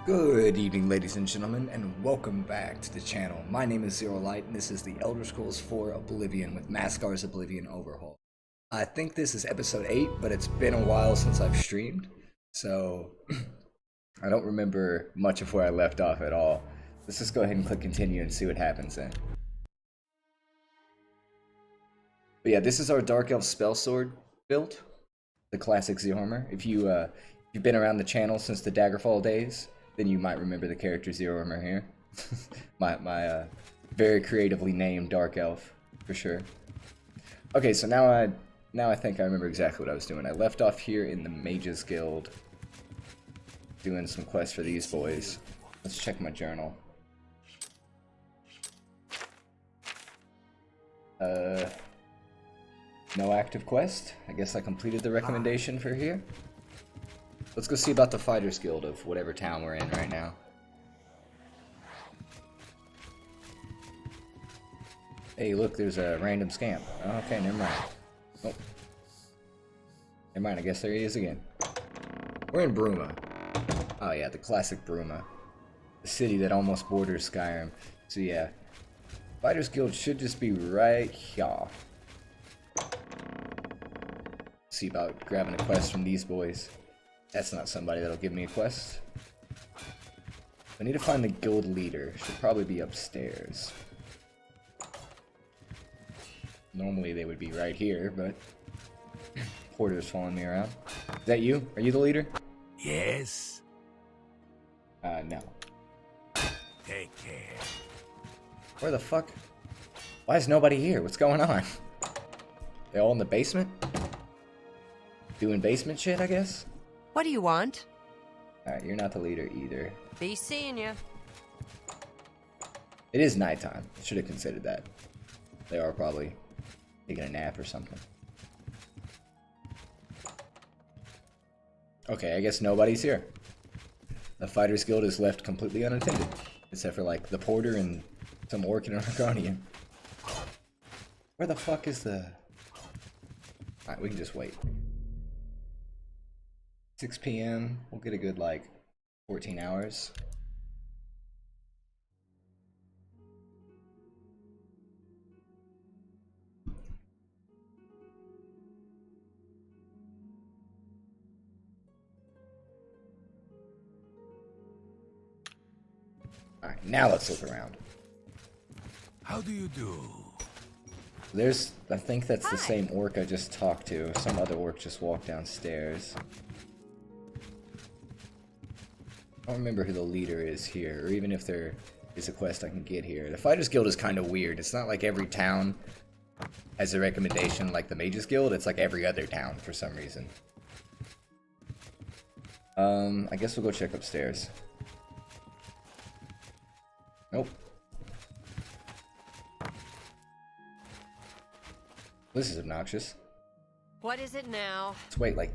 Good evening, ladies and gentlemen, and welcome back to the channel. My name is xerolite, and this is the Elder Scrolls IV Oblivion with Maskar's Oblivion Overhaul. I think this is episode 8, but it's been a while since I've streamed, so I don't remember much of where I left off at all. Let's just go ahead and click continue and see what happens then. But yeah, this is our Dark Elf Spellsword build, the classic Xeromer. If you've been around the channel since the Daggerfall days, then you might remember the character Xeromer here. my very creatively named Dark Elf, for sure. Okay, so now I think I remember exactly what I was doing. I left off here in the Mages Guild, doing some quests for these boys. Let's check my journal. No active quest. I guess I completed the recommendation for here. Let's go see about the Fighters Guild of whatever town we're in right now. Hey, look, there's a random scamp. Oh, okay, never mind. Oh. Never mind, I guess there he is again. We're in Bruma. Oh yeah, the classic Bruma. The city that almost borders Skyrim. So yeah, Fighters Guild should just be right here. See about grabbing a quest from these boys. That's not somebody that'll give me a quest. I need to find the guild leader. Should probably be upstairs. Normally they would be right here, but Porter's following me around. Is that you? Are you the leader? Yes. No. Take care. Where the fuck? Why is nobody here? What's going on? They all in the basement? Doing basement shit, I guess? What do you want? Alright, you're not the leader either. Be seeing you. It is nighttime. Should have considered that. They are probably taking a nap or something. Okay, I guess nobody's here. The Fighters Guild is left completely unattended. Except for, like, the porter and some orc and a guardian. Where the fuck is the... Alright, we can just wait. 6 p.m. We'll get a good, like, 14 hours. Alright, now let's look around. How do you do? There's, I think that's the same orc I just talked to. Some other orc just walked downstairs. I don't remember who the leader is here, or even if there is a quest I can get here. The Fighters Guild is kind of weird. It's not like every town has a recommendation like the Mages Guild. It's like every other town for some reason. I guess we'll go check upstairs. Nope. This is obnoxious. What is it now? Let's wait like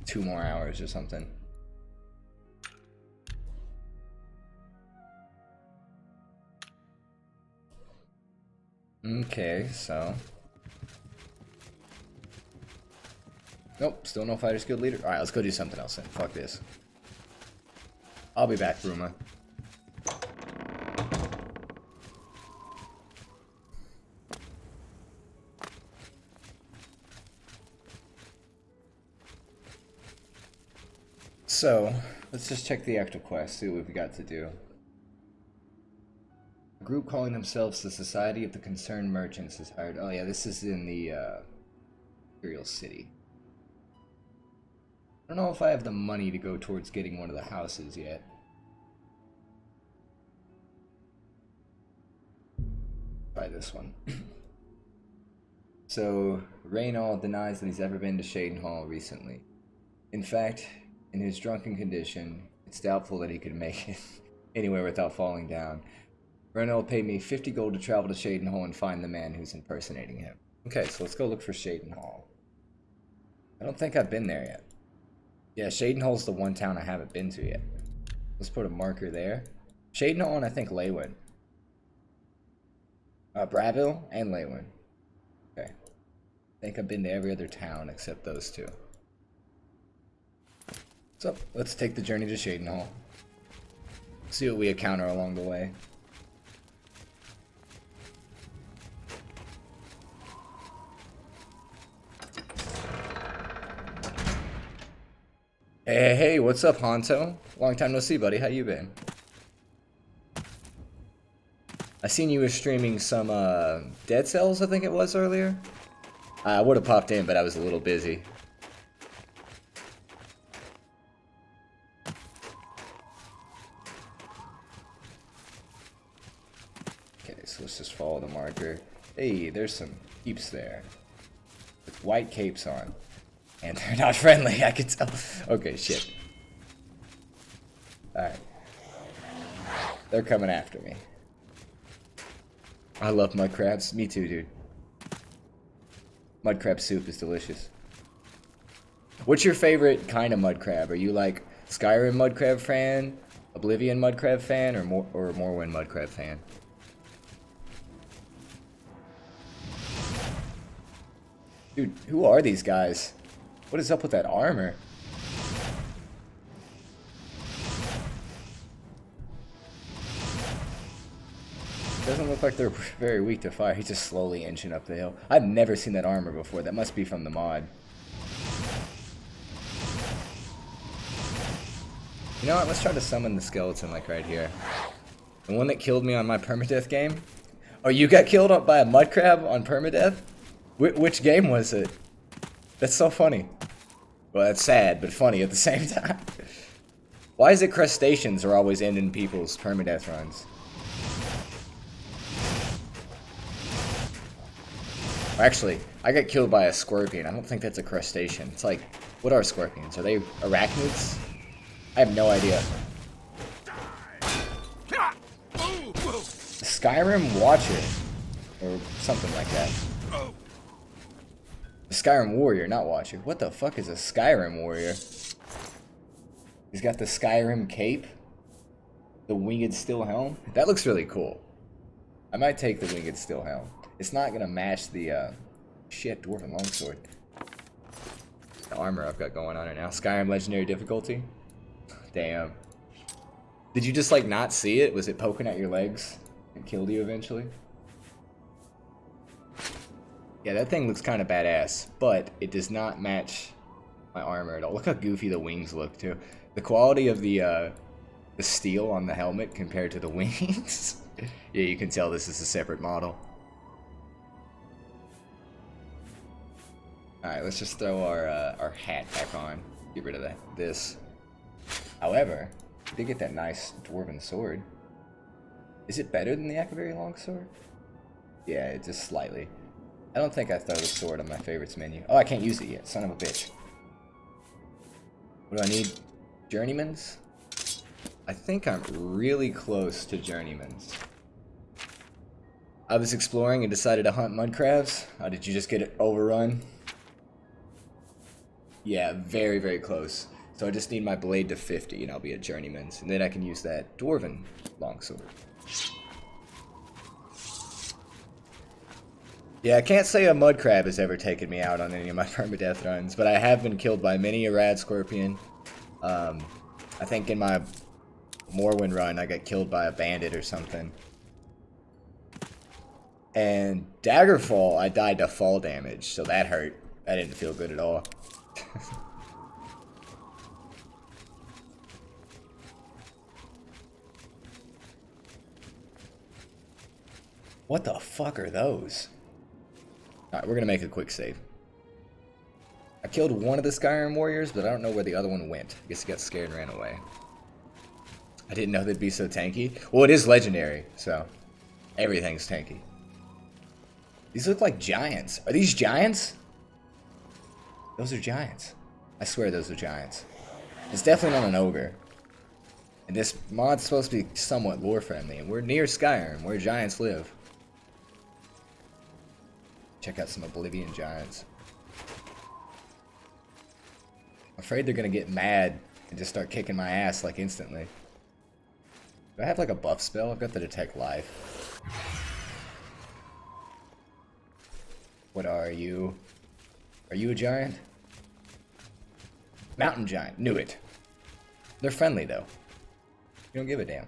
2 more hours or something. Okay, so... Nope, still no Fighters Guild leader. Alright, let's go do something else then. Fuck this. I'll be back, Bruma. So, let's just check the actual quest, see what we've got to do. A group calling themselves the Society of the Concerned Merchants is hired. Oh yeah, this is in the Imperial City. I don't know if I have the money to go towards getting one of the houses yet. Try this one. So, Raynald denies that he's ever been to Shadenhall recently. In fact, in his drunken condition, it's doubtful that he could make it anywhere without falling down. Raynald paid me 50 gold to travel to Shadenhall and find the man who's impersonating him. Okay, so let's go look for Shadenhall. I don't think I've been there yet. Yeah, Shadenhall's the one town I haven't been to yet. Let's put a marker there. Shadenhall and I think Leywin. Braville and Leywin. Okay. I think I've been to every other town except those two. So, let's take the journey to Shadenhall. See what we encounter along the way. Hey, what's up, Honto? Long time no see, buddy. How you been? I seen you were streaming some Dead Cells, I think it was, earlier. I would have popped in, but I was a little busy. Okay, so let's just follow the marker. Hey, there's some peeps there. With white capes on. And they're not friendly, I can tell. Okay, shit. Alright. They're coming after me. I love mud crabs. Me too, dude. Mud crab soup is delicious. What's your favorite kind of mud crab? Are you like Skyrim mud crab fan, Oblivion mud crab fan, or Morrowind mud crab fan? Dude, who are these guys? What is up with that armor? Doesn't look like they're very weak to fire. He's just slowly inching up the hill. I've never seen that armor before. That must be from the mod. You know what? Let's try to summon the skeleton like right here. The one that killed me on my permadeath game. Oh, you got killed by a mud crab on permadeath? Which game was it? That's so funny. Well, that's sad, but funny at the same time. Why is it crustaceans are always ending people's permadeath runs? Actually, I got killed by a scorpion. I don't think that's a crustacean. It's like, what are scorpions? Are they arachnids? I have no idea. Skyrim Watcher. Or something like that. Skyrim Warrior, not Watcher. What the fuck is a Skyrim Warrior? He's got the Skyrim cape. The winged steel helm. That looks really cool. I might take the winged steel helm. It's not gonna match the shit dwarven longsword. The armor I've got going on right now. Skyrim legendary difficulty. Damn. Did you just like not see it? Was it poking at your legs and killed you eventually? Yeah, that thing looks kind of badass, but it does not match my armor at all. Look how goofy the wings look too. The quality of the steel on the helmet compared to the wings. Yeah, you can tell this is a separate model. Alright, let's just throw our hat back on. Get rid of this. However, we did get that nice dwarven sword. Is it better than the Akaviri longsword? Yeah, it just slightly. I don't think I throw the sword on my favorites menu. Oh, I can't use it yet. Son of a bitch. What do I need? Journeymans? I think I'm really close to journeymans. I was exploring and decided to hunt mud crabs. Oh, did you just get it overrun? Yeah, very, very close. So I just need my blade to 50 and I'll be a journeyman's. And then I can use that dwarven longsword. Yeah, I can't say a mud crab has ever taken me out on any of my permadeath runs, but I have been killed by many a rad scorpion. I think in my Morrowind run, I got killed by a bandit or something. And Daggerfall, I died to fall damage, so that hurt. That didn't feel good at all. What the fuck are those? Alright, we're gonna make a quick save. I killed one of the Skyrim warriors, but I don't know where the other one went. I guess he got scared and ran away. I didn't know they'd be so tanky. Well, it is legendary, so everything's tanky. These look like giants. Are these giants? Those are giants. I swear those are giants. It's definitely not an ogre. And this mod's supposed to be somewhat lore friendly, and we're near Skyrim, where giants live. Check out some Oblivion giants. I'm afraid they're gonna get mad and just start kicking my ass like instantly. Do I have like a buff spell? I've got the detect life. What are you? Are you a giant? Mountain giant. Knew it. They're friendly though. You don't give a damn.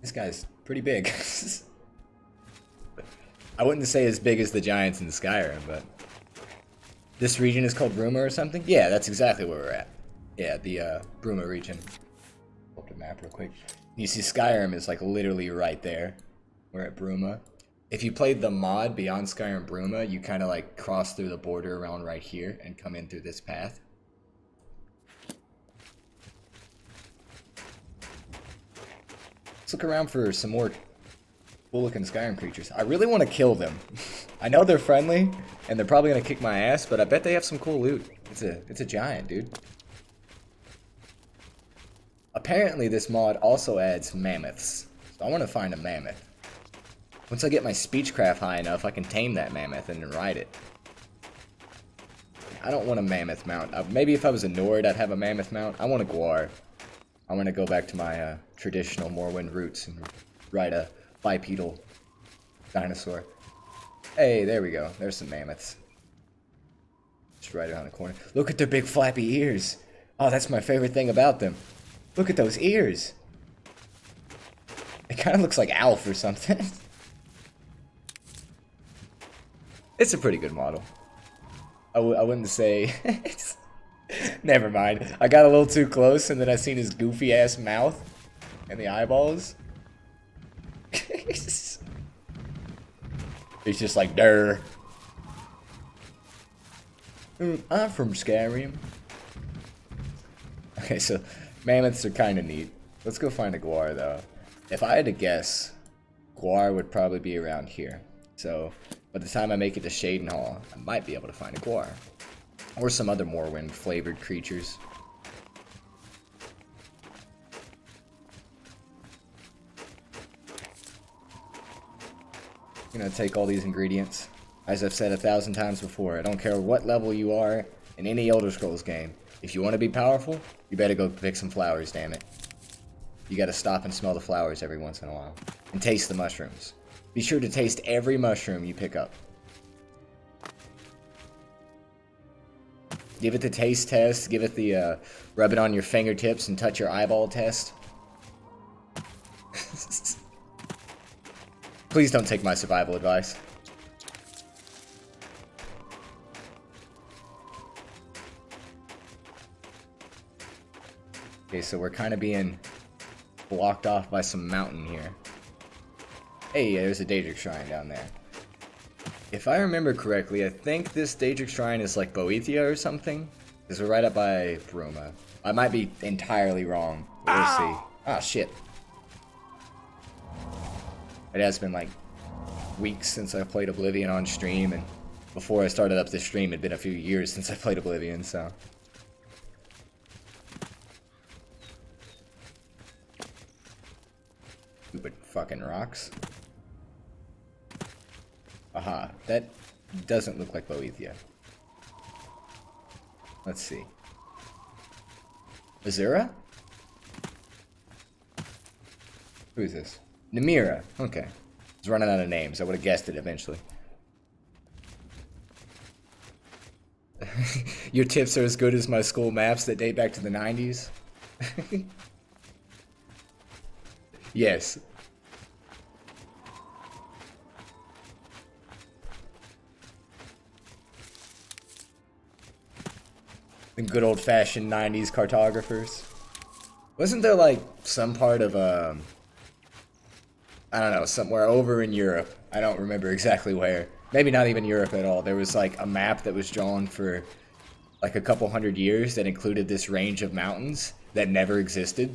This guy's pretty big. I wouldn't say as big as the giants in Skyrim, but... This region is called Bruma or something? Yeah, that's exactly where we're at. Yeah, the Bruma region. Pull up the map real quick. You see Skyrim is like literally right there. We're at Bruma. If you played the mod Beyond Skyrim Bruma, you kind of like cross through the border around right here and come in through this path. Let's look around for some more cool-looking Skyrim creatures. I really want to kill them. I know they're friendly, and they're probably gonna kick my ass, but I bet they have some cool loot. It's a giant, dude. Apparently, this mod also adds mammoths. So I want to find a mammoth. Once I get my speechcraft high enough, I can tame that mammoth and then ride it. I don't want a mammoth mount. Maybe if I was a Nord, I'd have a mammoth mount. I want a Guar. I want to go back to my traditional Morrowind roots and ride a bipedal dinosaur. Hey, there we go. There's some mammoths. Just right around the corner. Look at their big flappy ears. Oh, that's my favorite thing about them. Look at those ears. It kind of looks like Alf or something. It's a pretty good model. I wouldn't say... Never mind. I got a little too close and then I seen his goofy ass mouth and the eyeballs. He's just like, durr. I'm from Skyrim. Okay, so mammoths are kind of neat. Let's go find a Guar, though. If I had to guess, Guar would probably be around here. So, by the time I make it to Shadenhall, I might be able to find a Guar. Or some other Morrowind-flavored creatures. I'm gonna take all these ingredients. As I've said 1,000 times before, I don't care what level you are in any Elder Scrolls game. If you want to be powerful, you better go pick some flowers, damn it. You gotta stop and smell the flowers every once in a while. And taste the mushrooms. Be sure to taste every mushroom you pick up. Give it the taste test, give it the rub it on your fingertips and touch your eyeball test. Please don't take my survival advice. Okay, so we're kind of being blocked off by some mountain here. Hey, there's a Daedric Shrine down there. If I remember correctly, I think this Daedric Shrine is like Boethia or something. Because we're right up by Bruma. I might be entirely wrong, but we'll see. Ah, shit. It has been like weeks since I played Oblivion on stream, and before I started up this stream, it'd been a few years since I played Oblivion, so... Stupid fucking rocks. Aha, that doesn't look like Boethia. Let's see. Azura? Who is this? Namira. Okay. I was running out of names. I would have guessed it eventually. Your tips are as good as my school maps that date back to the 90s. Yes. The good old-fashioned 90s cartographers. Wasn't there like some part of I don't know, somewhere over in Europe. I don't remember exactly where. Maybe not even Europe at all. There was like a map that was drawn for like a couple hundred years that included this range of mountains that never existed.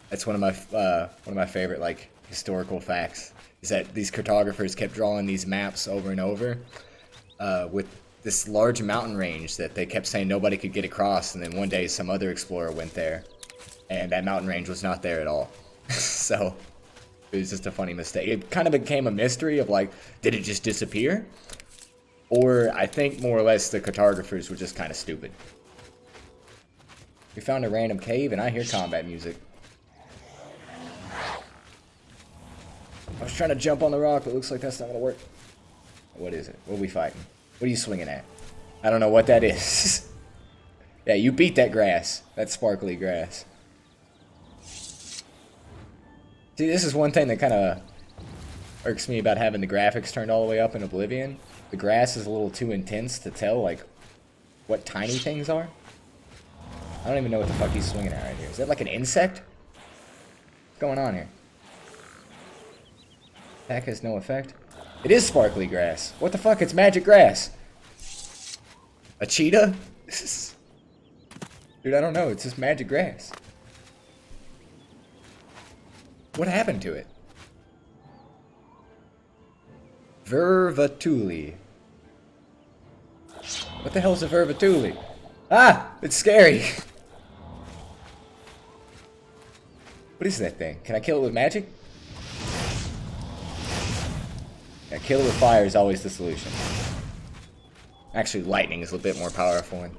That's one of my favorite like historical facts, is that these cartographers kept drawing these maps over and over with this large mountain range that they kept saying nobody could get across, and then one day some other explorer went there and that mountain range was not there at all. So it was just a funny mistake. It kind of became a mystery of like, did it just disappear? Or I think more or less the cartographers were just kind of stupid. We found a random cave and I hear combat music. I was trying to jump on the rock, but it looks like that's not gonna work. What is it? What are we fighting? What are you swinging at? I don't know what that is. Yeah, you beat that grass. That sparkly grass. See, this is one thing that kind of irks me about having the graphics turned all the way up in Oblivion. The grass is a little too intense to tell, like, what tiny things are. I don't even know what the fuck he's swinging at right here. Is that like an insect? What's going on here? Attack has no effect. It is sparkly grass. What the fuck? It's magic grass. A cheetah? Dude, I don't know. It's just magic grass. What happened to it? Vervatuli. What the hell's a Vervatuli? Ah! It's scary! What is that thing? Can I kill it with magic? Yeah, kill it with fire is always the solution. Actually, lightning is a bit more powerful in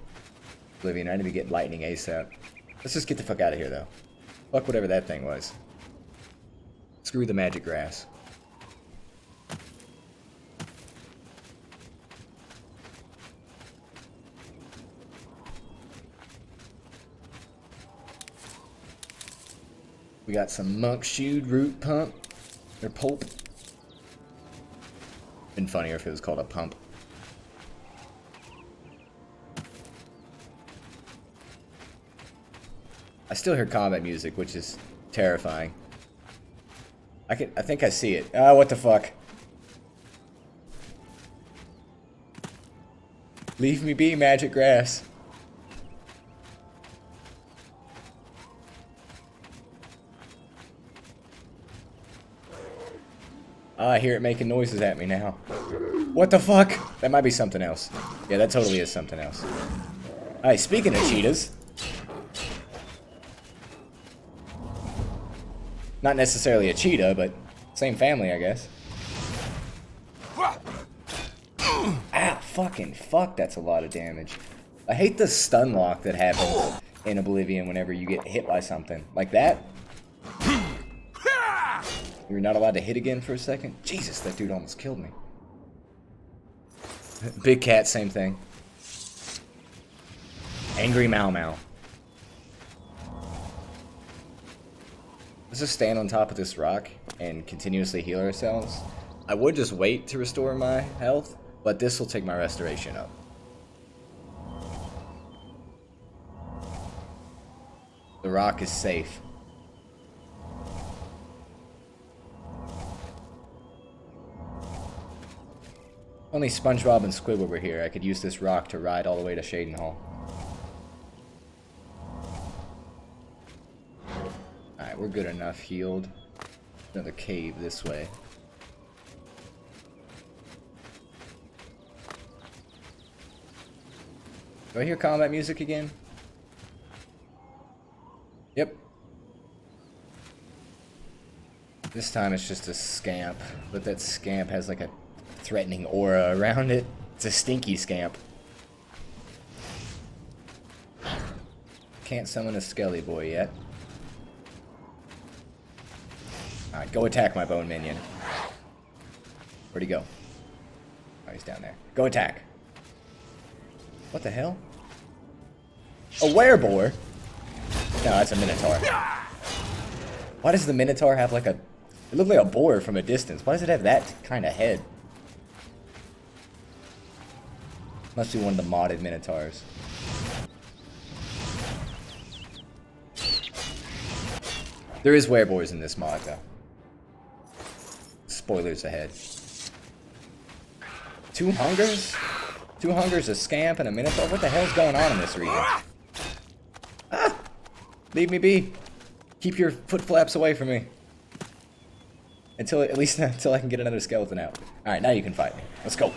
Oblivion. I need to get lightning ASAP. Let's just get the fuck out of here, though. Fuck whatever that thing was. Screw the magic grass. We got some monk shoed root pump. Or pulp. Been funnier if it was called a pump. I still hear combat music, which is terrifying. I think I see it. Ah, what the fuck? Leave me be, magic grass. I hear it making noises at me now. What the fuck? That might be something else. Yeah, that totally is something else. Alright, speaking of cheetahs. Not necessarily a cheetah, but same family, I guess. Ah, fucking fuck, that's a lot of damage. I hate the stun lock that happens in Oblivion whenever you get hit by something. Like that. You're not allowed to hit again for a second? Jesus, that dude almost killed me. Big cat, same thing. Angry Mau Mau. Let's just stand on top of this rock and continuously heal ourselves. I would just wait to restore my health, but this will take my restoration up. The rock is safe. Only SpongeBob and Squidward were here. I could use this rock to ride all the way to Shadenhall. Alright, we're good enough healed. Another cave this way. Do I hear combat music again? Yep. This time it's just a scamp, but that scamp has like a threatening aura around it. It's a stinky scamp. Can't summon a Skelly Boy yet. Alright, go attack my bone minion. Where'd he go? Oh, he's down there. Go attack. What the hell? A wereboar? No, that's a minotaur. Why does the minotaur have like a... It looked like a boar from a distance. Why does it have that kind of head? Must be one of the modded minotaurs. There is wereboars in this mod, though. Spoilers ahead. Two hungers? Two hungers, a scamp, and a minotaur? What the hell's going on in this region? Ah! Leave me be. Keep your foot flaps away from me. Until, at least until I can get another skeleton out. Alright, now you can fight me. Let's go.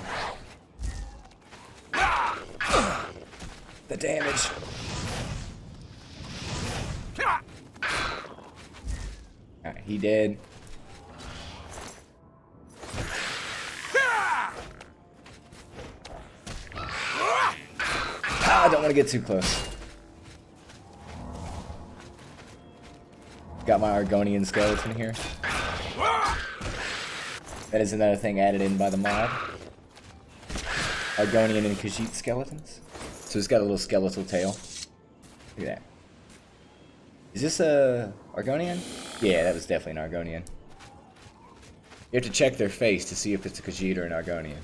The damage. Alright, he did. Ah, I don't want to get too close. Got my Argonian skeleton here. That is another thing added in by the mod. Argonian and Khajiit skeletons. So it's got a little skeletal tail. Look at that. Is this a Argonian? Yeah, that was definitely an Argonian. You have to check their face to see if it's a Khajiit or an Argonian.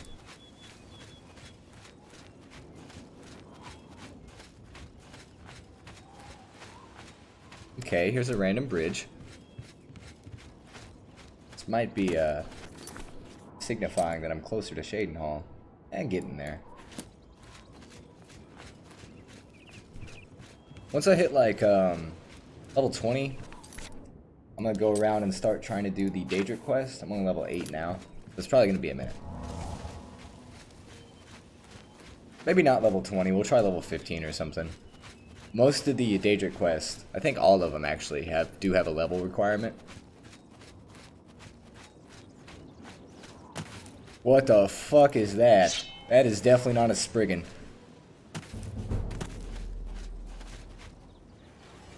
Okay, here's a random bridge. This might be signifying that I'm closer to Shadenhall. And getting there. Once I hit like level 20, I'm gonna go around and start trying to do the Daedric quest. I'm on level 8 now. It's probably gonna be a minute. Maybe not level 20, we'll try level 15 or something. Most of the Daedric quests, I think all of them actually do have a level requirement. What the fuck is that? That is definitely not a Spriggan.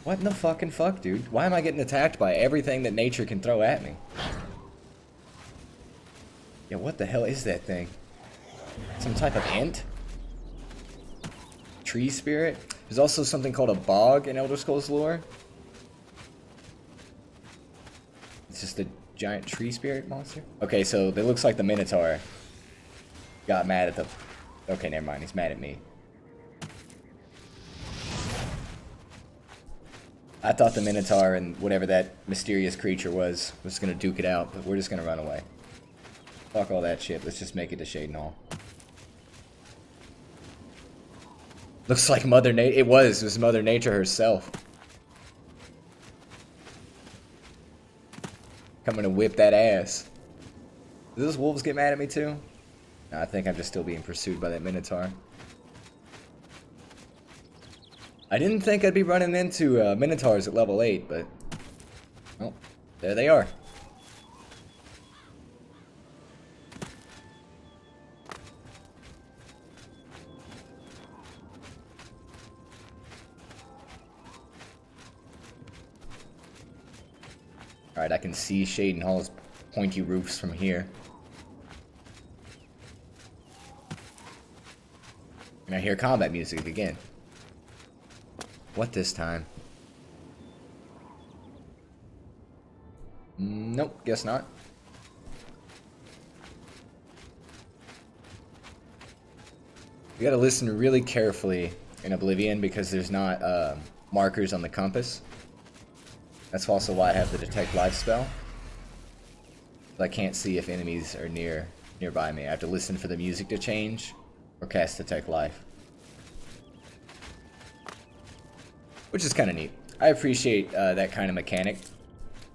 What in the fucking fuck, dude? Why am I getting attacked by everything that nature can throw at me? Yeah, what the hell is that thing? Some type of ant? Tree spirit? There's also something called a bog in Elder Scrolls lore. It's just a giant tree spirit monster? Okay, so it looks like the Minotaur got mad at the... Okay, never mind, he's mad at me. I thought the Minotaur and whatever that mysterious creature was gonna duke it out, but we're just gonna run away. Fuck all that shit, let's just make it to Shadenhall. Looks like Mother Nature. It was Mother Nature herself. Coming to whip that ass. Do those wolves get mad at me too? No, I think I'm just still being pursued by that Minotaur. I didn't think I'd be running into Minotaurs at level 8, but... well, there they are. Alright, I can see Shadenhall's pointy roofs from here. And I hear combat music again. What this time? Nope, guess not. You gotta listen really carefully in Oblivion because there's not markers on the compass. That's also why I have the Detect Life spell. I can't see if enemies are nearby me. I have to listen for the music to change or cast Detect Life. Which is kind of neat. I appreciate that kind of mechanic.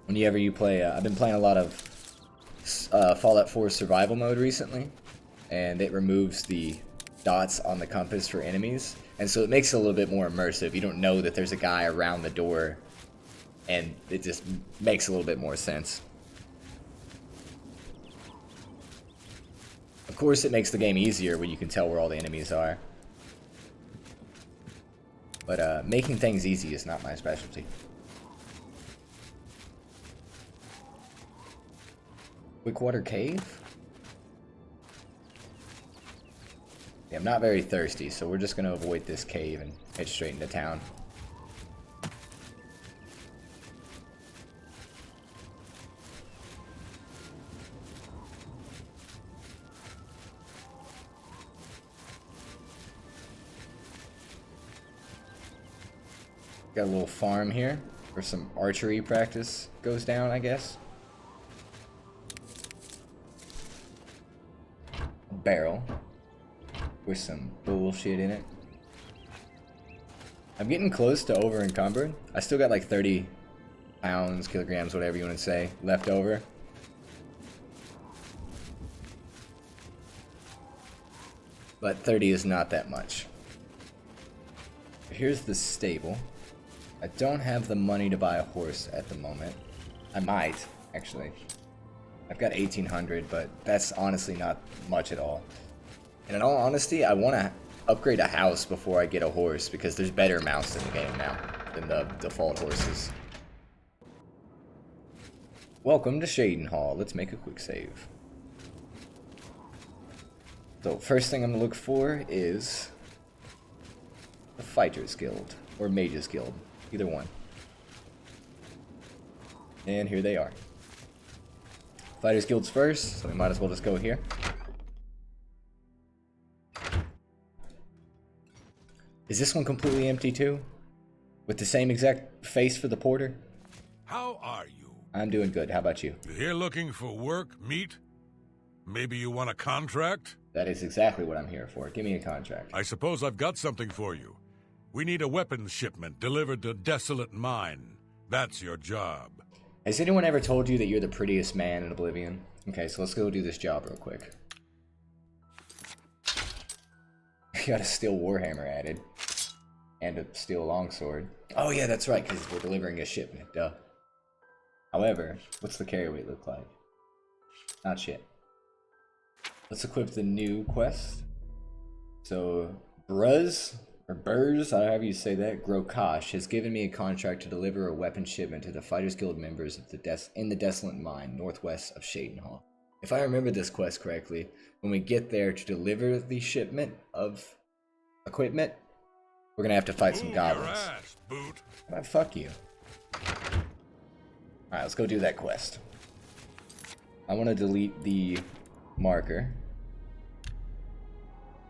Whenever you play, I've been playing a lot of Fallout 4 survival mode recently, and it removes the dots on the compass for enemies, and so it makes it a little bit more immersive. You don't know that there's a guy around the door, and it just makes a little bit more sense. Of course, it makes the game easier when you can tell where all the enemies are. But making things easy is not my specialty. Quickwater Cave? Yeah, I'm not very thirsty, so we're just going to avoid this cave and head straight into town. Got a little farm here where some archery practice goes down, I guess. A barrel with some bullshit in it. I'm getting close to over encumbered. I still got like 30 pounds, kilograms, whatever you want to say, left over. But 30 is not that much. Here's the stable. I don't have the money to buy a horse at the moment. I might, actually. I've got 1,800, but that's honestly not much at all. And in all honesty, I want to upgrade a house before I get a horse, because there's better mounts in the game now than the default horses. Welcome to Shadenhall. Let's make a quick save. So, first thing I'm going to look for is the Fighters Guild, or Mages Guild. Either one. And here they are. Fighters Guild's first, so we might as well just go here. Is this one completely empty too? With the same exact face for the porter? How are you? I'm doing good. How about you? You here looking for work, meat? Maybe you want a contract? That is exactly what I'm here for. Give me a contract. I suppose I've got something for you. We need a weapons shipment delivered to Desolate Mine. That's your job. Has anyone ever told you that you're the prettiest man in Oblivion? Okay, so let's go do this job real quick. Got a steel warhammer added. And a steel longsword. Oh yeah, that's right, because we're delivering a shipment, duh. However, what's the carry weight look like? Not shit. Let's equip the new quest. So, Bruz, or Burz, however you say that, Grokash, has given me a contract to deliver a weapon shipment to the Fighters Guild members of in the Desolate Mine, northwest of Shadenhall. If I remember this quest correctly, when we get there to deliver the shipment of equipment, we're gonna have to fight some goblins. Your ass, boot. Alright, fuck you. Alright, let's go do that quest. I want to delete the marker.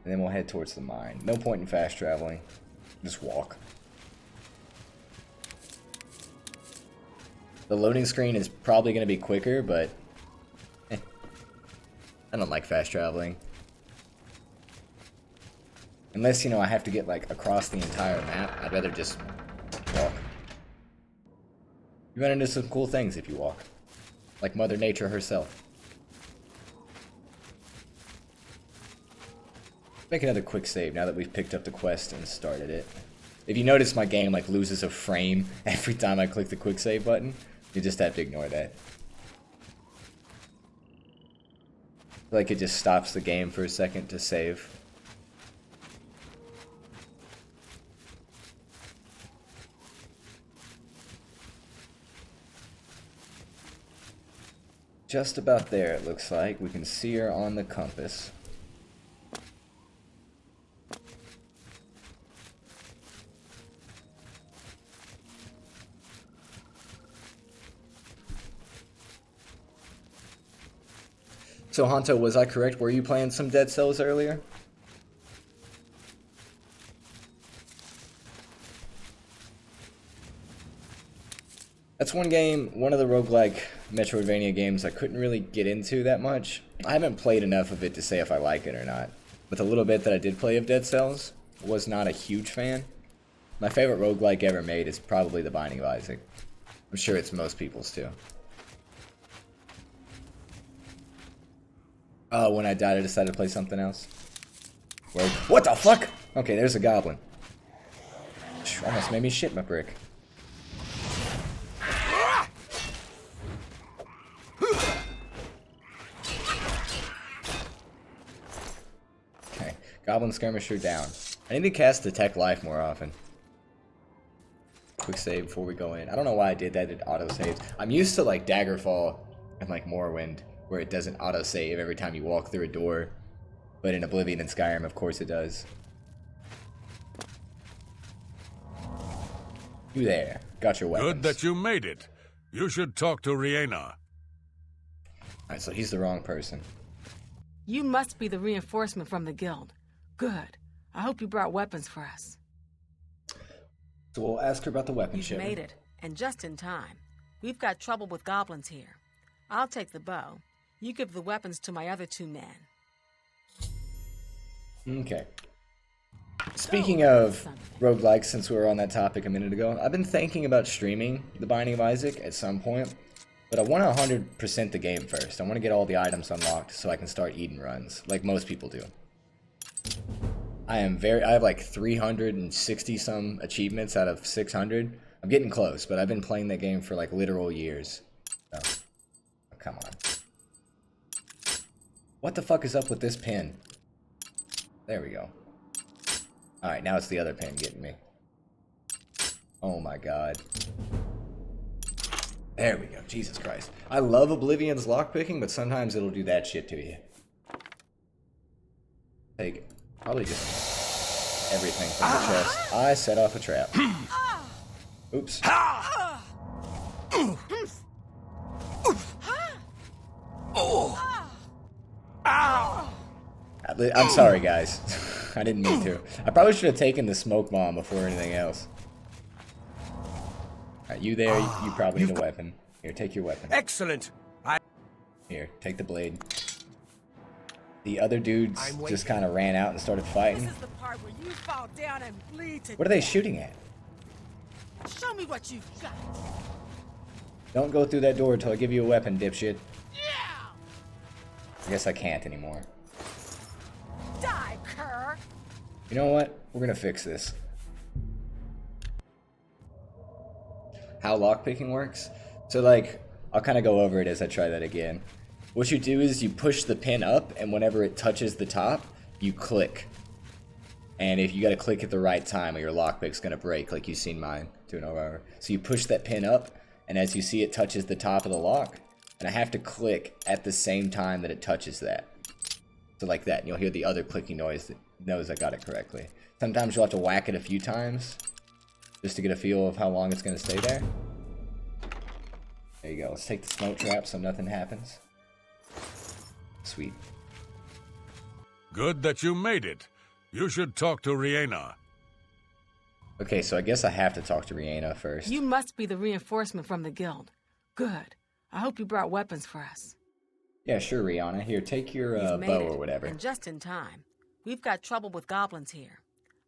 And then we'll head towards the mine. No point in fast traveling. Just walk. The loading screen is probably going to be quicker, but I don't like fast traveling. Unless, you know, I have to get, like, across the entire map, I'd rather just walk. You run into some cool things if you walk. Like Mother Nature herself. Make another quick save now that we've picked up the quest and started it. If you notice, my game, like, loses a frame every time I click the quick save button. You just have to ignore that. Like, it just stops the game for a second to save. Just about there, it looks like. We can see her on the compass. So, Hanto, was I correct? Were you playing some Dead Cells earlier? That's one game, one of the roguelike Metroidvania games I couldn't really get into that much. I haven't played enough of it to say if I like it or not. But the little bit that I did play of Dead Cells, was not a huge fan. My favorite roguelike ever made is probably The Binding of Isaac. I'm sure it's most people's too. Oh, when I died I decided to play something else. Word. What the fuck? Okay, there's a goblin. Almost made me shit my brick. Okay, goblin skirmisher down. I need to cast Detect Life more often. Quick save before we go in. I don't know why I did that, it auto-saves. I'm used to like Daggerfall and like Morrowind, where it doesn't auto-save every time you walk through a door. But in Oblivion and Skyrim, of course it does. You there. Got your weapons. Good that you made it. You should talk to Rihanna. Alright, so he's the wrong person. You must be the reinforcement from the guild. Good. I hope you brought weapons for us. So we'll ask her about the weapon You've shipment. made it, and just in time. We've got trouble with goblins here. I'll take the bow. You give the weapons to my other two men. Okay. Speaking of roguelikes, since we were on that topic a minute ago, I've been thinking about streaming The Binding of Isaac at some point, but I want to 100% the game first. I want to get all the items unlocked so I can start eating runs, like most people do. I have like 360 some achievements out of 600. I'm getting close, but I've been playing that game for like literal years. So, come on. What the fuck is up with this pin? There we go. Alright, now it's the other pin getting me. Oh my god. There we go. Jesus Christ. I love Oblivion's lockpicking, but sometimes it'll do that shit to you. Take it. Probably just everything from the chest. I set off a trap. Oops. I'm sorry, guys. I didn't mean to. I probably should have taken the smoke bomb before anything else. Alright, you there, you probably need a weapon. Here, take your weapon. Excellent. Here, take the blade. The other dudes just kind of ran out and started fighting. This is the part where you fall down and bleed to What are they shooting at? Show me what you've got. Don't go through that door until I give you a weapon, dipshit. I guess I can't anymore. Die, cur. You know what? We're gonna fix this. How lockpicking works? So like, I'll kind of go over it as I try that again. What you do is you push the pin up, and whenever it touches the top, you click. And if you gotta click at the right time or your lockpick's gonna break, like you've seen mine doing over. So you push that pin up, and as you see it touches the top of the lock, and I have to click at the same time that it touches that. So like that, and you'll hear the other clicking noise that knows I got it correctly. Sometimes you'll have to whack it a few times, just to get a feel of how long it's gonna stay there. There you go, let's take the smoke trap so nothing happens. Sweet. Good that you made it. You should talk to Rihanna. Okay, so I guess I have to talk to Rihanna first. You must be the reinforcement from the guild. Good. I hope you brought weapons for us. Yeah, sure, Rihanna. Here, take your You've made bow it, or whatever. and just in time. We've got trouble with goblins here.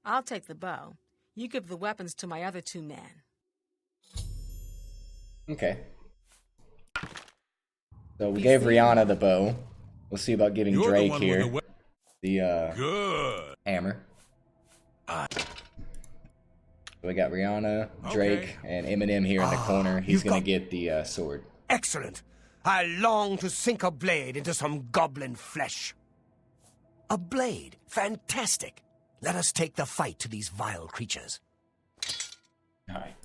I'll take the bow. You give the weapons to my other two men. Okay. So we gave Rihanna the bow. We'll see about giving You're the Drake one here with the Good. hammer. So we got Rihanna, Drake, and Eminem here in the corner. He's gonna get the sword. Excellent. I long to sink a blade into some goblin flesh. A blade? Fantastic. Let us take the fight to these vile creatures. Alright.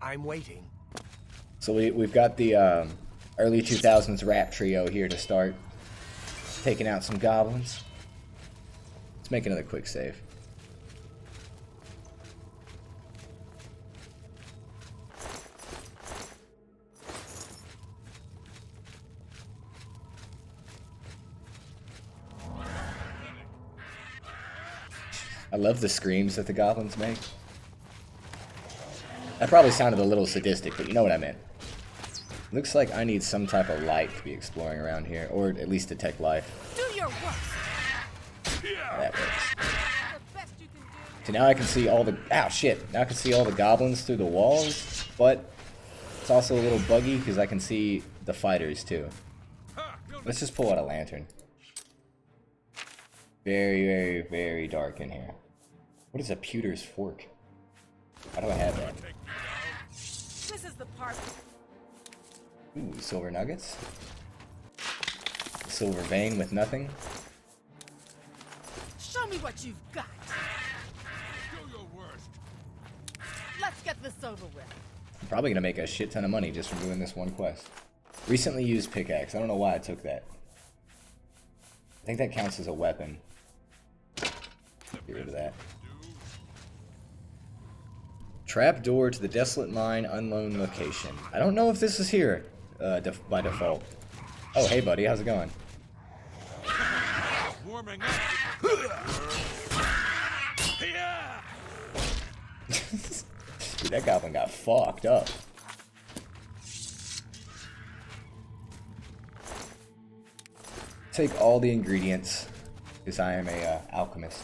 I'm waiting. So we've got the early 2000s rap trio here to start taking out some goblins. Let's make another quick save. I love the screams that the goblins make. That probably sounded a little sadistic, but you know what I meant. Looks like I need some type of light to be exploring around here, or at least detect life. Do your work. That works. The best you can do. So now I can see all the... Ow, shit. Now I can see all the goblins through the walls, but it's also a little buggy because I can see the fighters too. Let's just pull out a lantern. Very, very, very dark in here. What is a pewter's fork? How do I have that? This is the part. Ooh, silver nuggets. Silver vein with nothing. Show me what you've got. Do your worst. Let's get this over with. I'm probably gonna make a shit ton of money just from doing this one quest. Recently used pickaxe. I don't know why I took that. I think that counts as a weapon. Get rid of that. Trap door to the desolate mine, unknown location. I don't know if this is here by default. Oh, hey buddy, how's it going? Warming up. Yeah. Dude, that goblin got fucked up. Take all the ingredients, because I am a alchemist.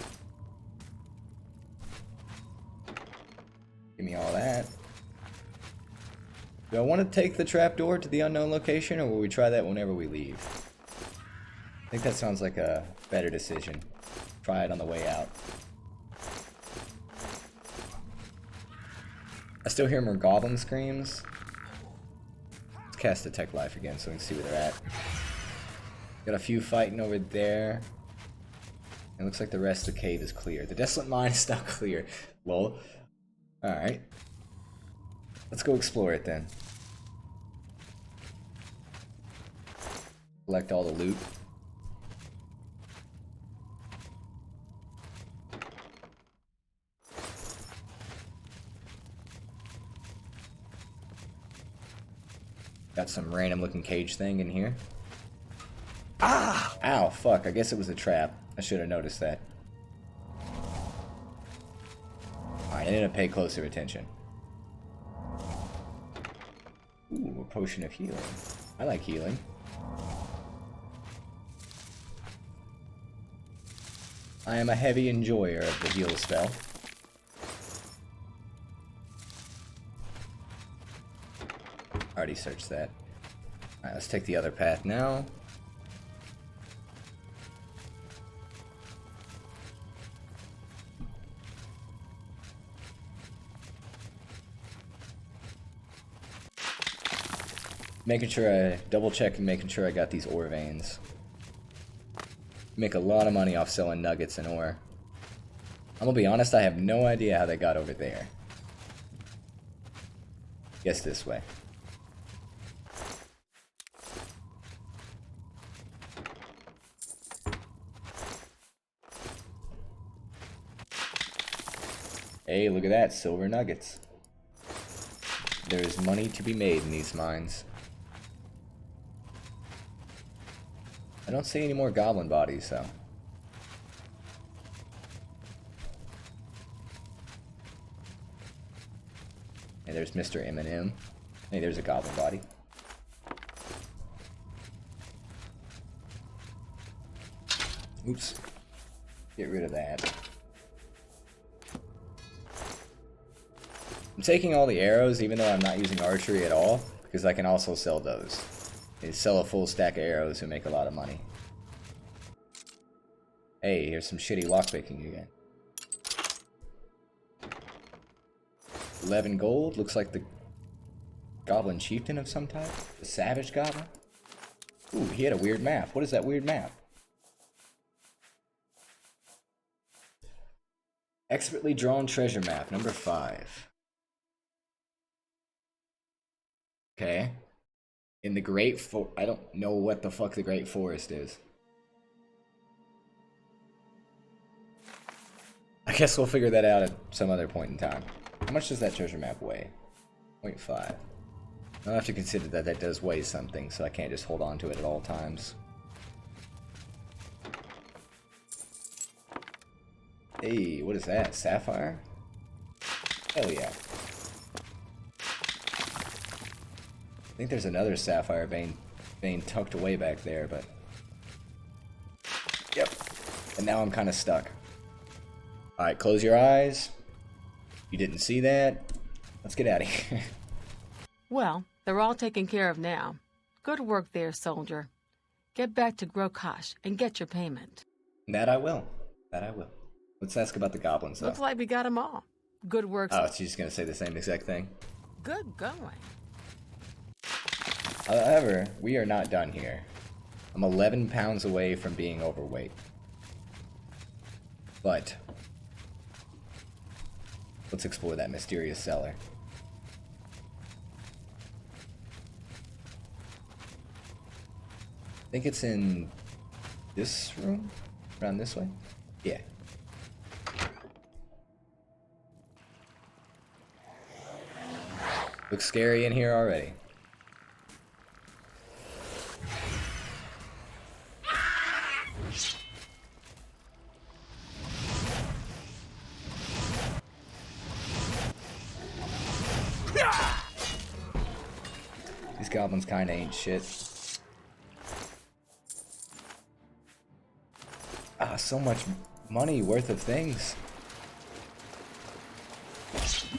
Give me all that. Do I want to take the trapdoor to the unknown location, or will we try that whenever we leave? I think that sounds like a better decision. Try it on the way out. I still hear more goblin screams. Let's cast Detect Life again so we can see where they're at. Got a few fighting over there. It looks like the rest of the cave is clear. The desolate mine is not clear. Lol. Alright. Let's go explore it then. Collect all the loot. Got some random looking cage thing in here. Ah! Ow, fuck. I guess it was a trap. I should have noticed that. Alright, I need to pay closer attention. Ooh, a potion of healing. I like healing. I am a heavy enjoyer of the heal spell. Already searched that. Alright, let's take the other path now. Making sure I double check and making sure I got these ore veins. Make a lot of money off selling nuggets and ore. I'm gonna be honest, I have no idea how they got over there. Guess this way. Hey, look at that, silver nuggets. There is money to be made in these mines. I don't see any more goblin bodies, though. Hey, there's Mr. M&M. Hey, there's a goblin body. Oops. Get rid of that. I'm taking all the arrows, even though I'm not using archery at all, because I can also sell those. They sell a full stack of arrows and make a lot of money. Hey, here's some shitty lockpicking again. 11 gold, looks like the goblin chieftain of some type. The savage goblin. Ooh, he had a weird map. What is that weird map? Expertly drawn treasure map, number 5. Okay. In the Great I don't know what the fuck the Great Forest is. I guess we'll figure that out at some other point in time. How much does that treasure map weigh? 0.5. I'll have to consider that that does weigh something, so I can't just hold on to it at all times. Hey, what is that? Sapphire? Hell yeah. I think there's another sapphire vein tucked away back there, but... Yep. And now I'm kind of stuck. Alright, close your eyes. You didn't see that. Let's get out of here. Well, they're all taken care of now. Good work there, soldier. Get back to Grokash and get your payment. That I will. That I will. Let's ask about the goblins, though. Looks like we got 'em all. Good work. Oh, she's just gonna say the same exact thing. Good going. However, we are not done here. I'm 11 pounds away from being overweight. But let's explore that mysterious cellar. I think it's in this room? Around this way? Yeah. Looks scary in here already. These goblins kinda ain't shit. Ah, so much money worth of things.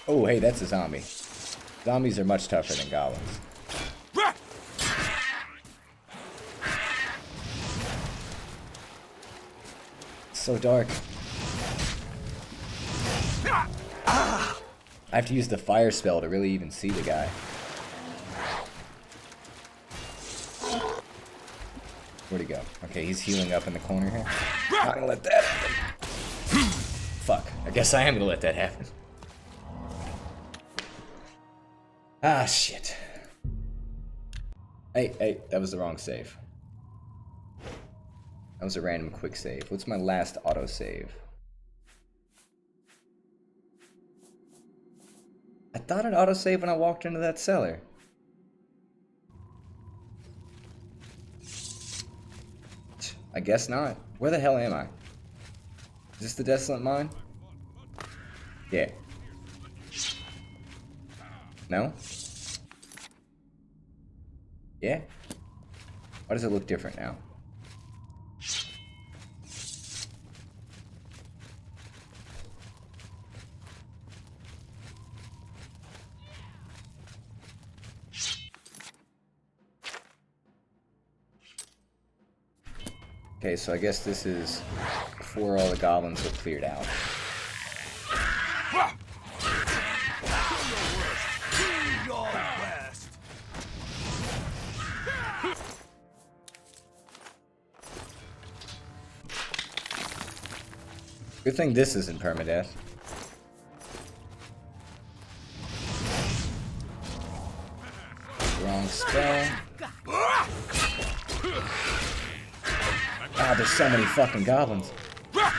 Oh, hey, that's a zombie. Zombies are much tougher than goblins. It's so dark. I have to use the fire spell to really even see the guy. Where'd he go? Okay, he's healing up in the corner here. Not gonna let that happen. Fuck. I guess I am gonna let that happen. Ah, shit. Hey, that was the wrong save. That was a random quick save. What's my last auto save? I thought it auto saved when I walked into that cellar. I guess not. Where the hell am I? Is this the Desolate Mine? Yeah. No? Yeah? Why does it look different now? Okay, so I guess this is before all the goblins were cleared out. Good thing this isn't permadeath. Wrong spell. Ah, there's so many fucking goblins. I'm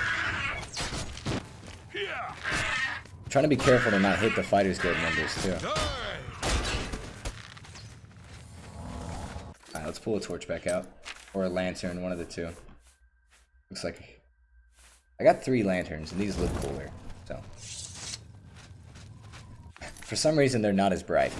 trying to be careful to not hit the Fighters Guild members, too. Alright, let's pull a torch back out. Or a lantern, one of the two. Looks like... I got 3 lanterns, and these look cooler, so... For some reason, they're not as bright.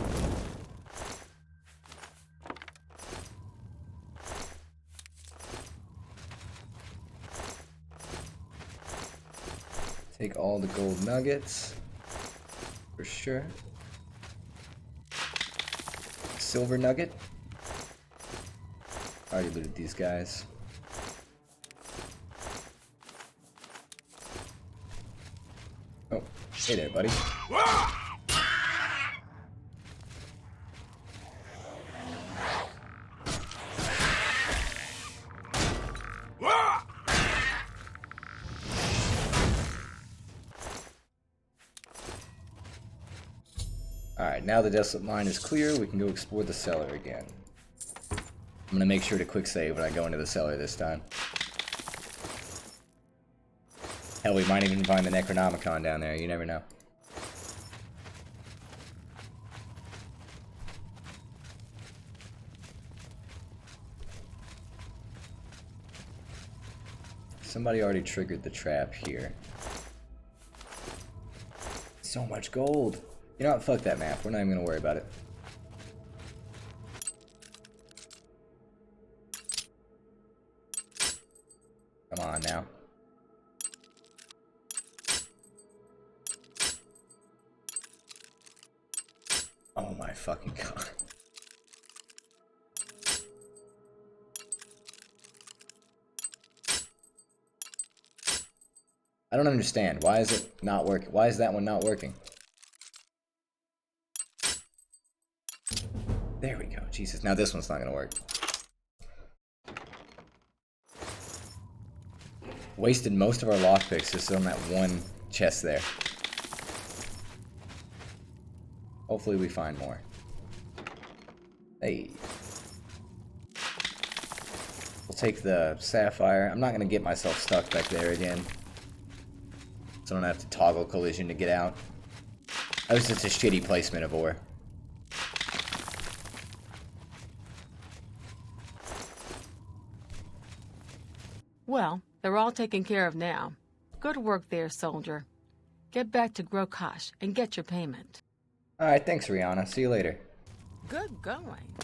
Take all the gold nuggets, for sure. Silver nugget. Already looted these guys. Oh, hey there, buddy. Alright, now the Desolate Mine is clear, we can go explore the cellar again. I'm gonna make sure to quick save when I go into the cellar this time. Hell, we might even find the Necronomicon down there, you never know. Somebody already triggered the trap here. So much gold! You know what, fuck that map, we're not even gonna worry about it. Come on now. Oh my fucking god. I don't understand. Why is it not working? Why is that one not working? There we go. Jesus. Now this one's not gonna work. Wasted most of our lockpicks just on that one chest there. Hopefully we find more. Hey. We'll take the sapphire. I'm not gonna get myself stuck back there again. So I don't have to toggle collision to get out. That was just a shitty placement of ore. Well, they're all taken care of now. Good work there, soldier. Get back to Grokash and get your payment. Alright, thanks Rihanna. See you later. Good going.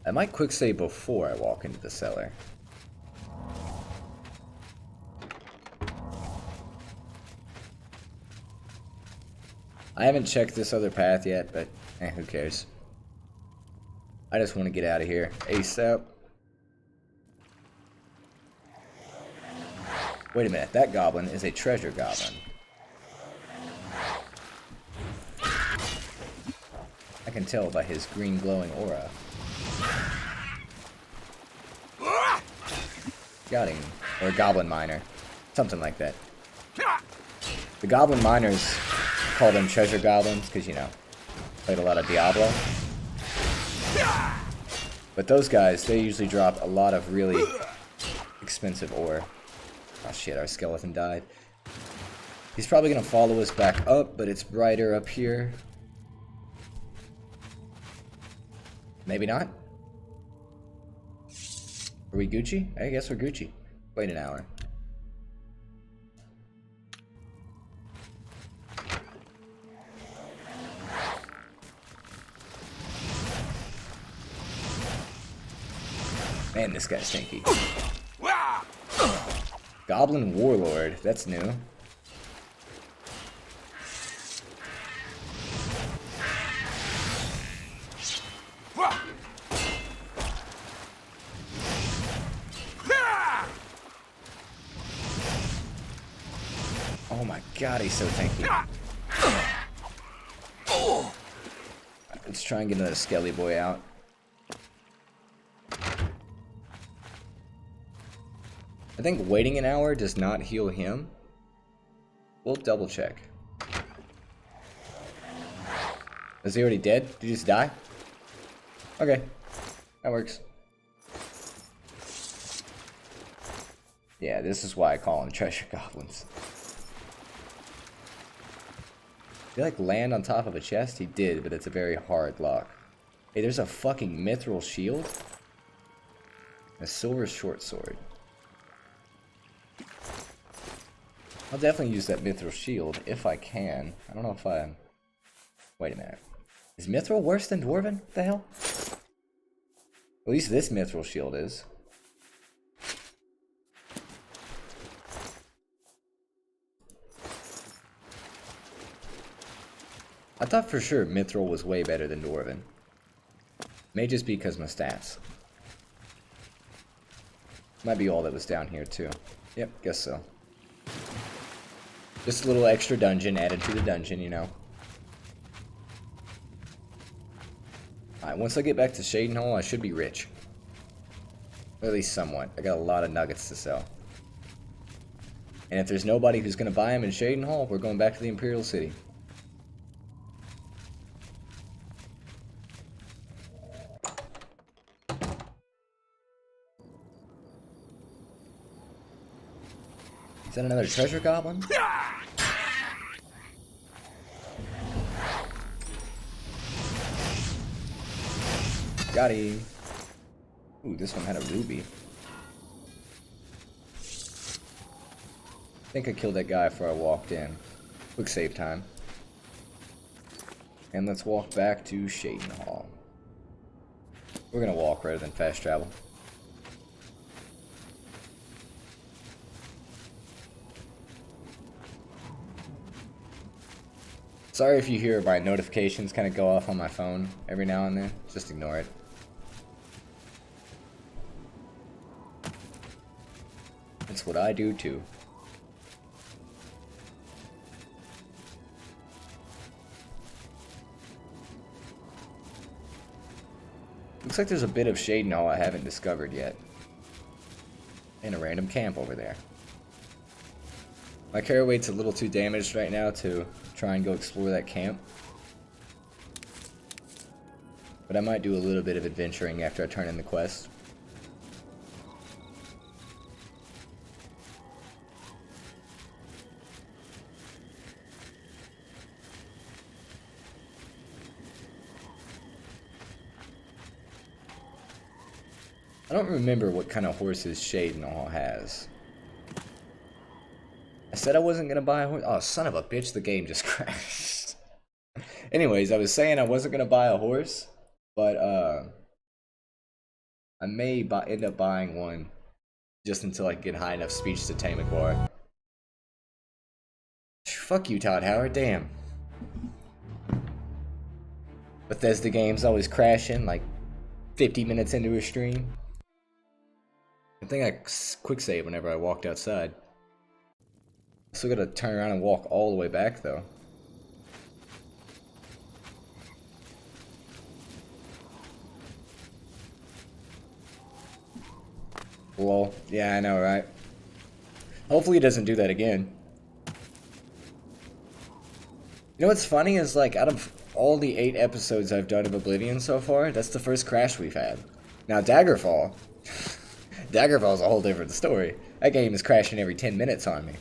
I might quick save before I walk into the cellar. I haven't checked this other path yet, but who cares? I just want to get out of here ASAP. Wait a minute, that goblin is a treasure goblin. I can tell by his green glowing aura. Got him. Or a goblin miner. Something like that. The goblin miners call them treasure goblins because, you know, played a lot of Diablo. But those guys, they usually drop a lot of really expensive ore. Oh shit, our skeleton died. He's probably gonna follow us back up, but it's brighter up here. Maybe not. Are we Gucci? I guess we're Gucci. Wait an hour. Man, this guy's stinky. Goblin Warlord, that's new. Oh my god, he's so tanky. Let's try and get another Skelly Boy out. I think waiting an hour does not heal him. We'll double check. Is he already dead? Did he just die? Okay, that works. Yeah, this is why I call them treasure goblins. Did he like land on top of a chest? He did, but it's a very hard lock. Hey, there's a fucking mithril shield. A silver short sword. I'll definitely use that mithril shield if I can. I don't know if I... Wait a minute. Is mithril worse than dwarven? What the hell? At least this mithril shield is. I thought for sure mithril was way better than dwarven. May just be because my stats. Might be all that was down here too. Yep, guess so. Just a little extra dungeon added to the dungeon, you know. Alright, once I get back to Shadenhall, I should be rich. Or at least somewhat. I got a lot of nuggets to sell. And if there's nobody who's going to buy them in Shadenhall, we're going back to the Imperial City. Is that another treasure goblin? Got him. Ooh, this one had a ruby. I think I killed that guy before I walked in. Quick save time. And let's walk back to Shadenhall. We're gonna walk rather than fast travel. Sorry if you hear my notifications kind of go off on my phone every now and then. Just ignore it. That's what I do too. Looks like there's a bit of Shadenhall I haven't discovered yet. And a random camp over there. My carry weight's a little too damaged right now to try and go explore that camp. But I might do a little bit of adventuring after I turn in the quest. I don't remember what kind of horses Shadenhall has. I said I wasn't gonna buy a horse. Oh, son of a bitch, the game just crashed. Anyways, I was saying I wasn't gonna buy a horse, but I may end up buying one just until I can get high enough speech to tame a bar. Fuck you, Todd Howard, damn. Bethesda games always crashing like 50 minutes into a stream. I think I quick save whenever I walked outside. Still gotta turn around and walk all the way back though. Lol. Yeah, I know, right? Hopefully it doesn't do that again. You know what's funny is, like, out of all the 8 episodes I've done of Oblivion so far, that's the first crash we've had. Now Daggerfall. Daggerfall's a whole different story. That game is crashing every 10 minutes on me.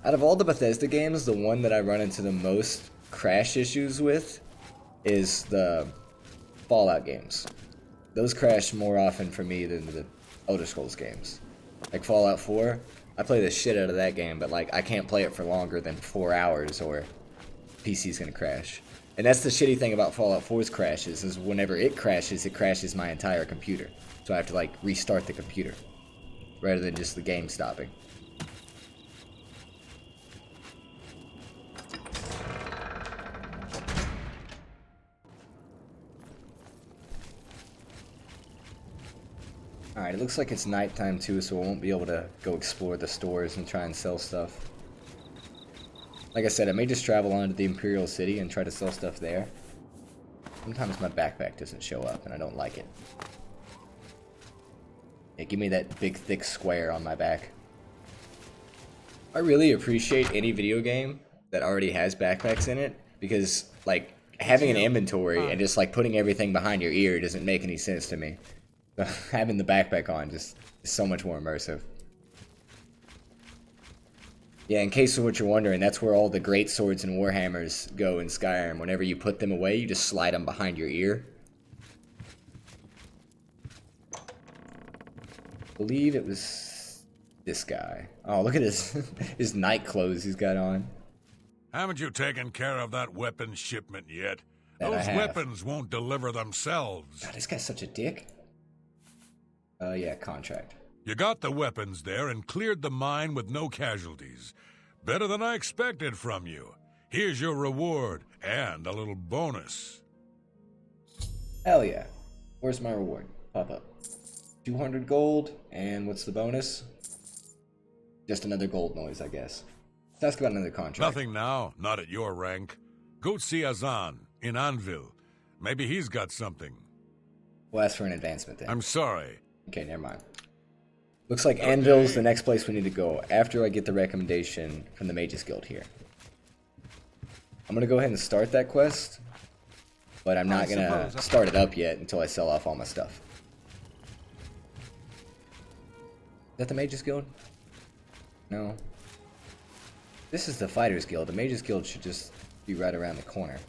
Out of all the Bethesda games, the one that I run into the most crash issues with is the Fallout games. Those crash more often for me than the Elder Scrolls games. Like Fallout 4, I play the shit out of that game, but like I can't play it for longer than 4 hours or PC's gonna crash. And that's the shitty thing about Fallout 4's crashes, is whenever it crashes my entire computer. So I have to like restart the computer, rather than just the game stopping. Alright, it looks like it's nighttime too, so I won't be able to go explore the stores and try and sell stuff. Like I said, I may just travel on to the Imperial City and try to sell stuff there. Sometimes my backpack doesn't show up and I don't like it. Yeah, give me that big thick square on my back. I really appreciate any video game that already has backpacks in it, because like having an inventory and just like putting everything behind your ear doesn't make any sense to me. So having the backpack on just is so much more immersive. Yeah, in case of what you're wondering, that's where all the great swords and warhammers go in Skyrim. Whenever you put them away, you just slide them behind your ear. I believe it was this guy. Oh, look at his night clothes he's got on. Haven't you taken care of that weapon shipment yet? That I Those have. weapons won't deliver themselves. God, this guy's such a dick. Yeah, contract. You got the weapons there and cleared the mine with no casualties. Better than I expected from you. Here's your reward and a little bonus. Hell yeah. Where's my reward? Pop up. 200 gold, and what's the bonus? Just another gold noise, I guess. Let's ask about another contract. Nothing now, not at your rank. Go see Azan in Anvil. Maybe he's got something. We'll ask for an advancement then. I'm sorry. Okay, never mind. Looks like Anvil's the next place we need to go after I get the recommendation from the Mages Guild here. I'm gonna go ahead and start that quest, but I'm not gonna start it up yet until I sell off all my stuff. Is that the Mages Guild? No. This is the Fighters Guild. The Mages Guild should just be right around the corner.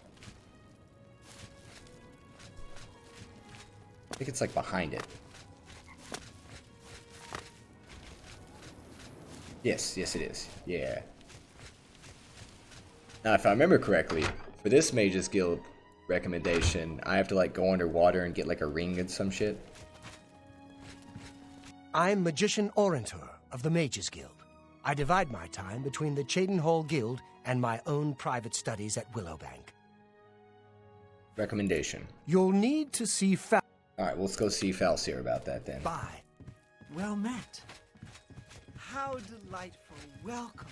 I think it's like behind it. Yes, yes it is. Yeah. Now, if I remember correctly, for this Mages Guild recommendation, I have to like go underwater and get like a ring and some shit. I'm Magician Orantor of the Mages Guild. I divide my time between the Cheydinhall Guild and my own private studies at Willowbank. Recommendation. You'll need to see Alright, well, let's go see Falsier about that then. Bye. Well met. How delightful. Welcome.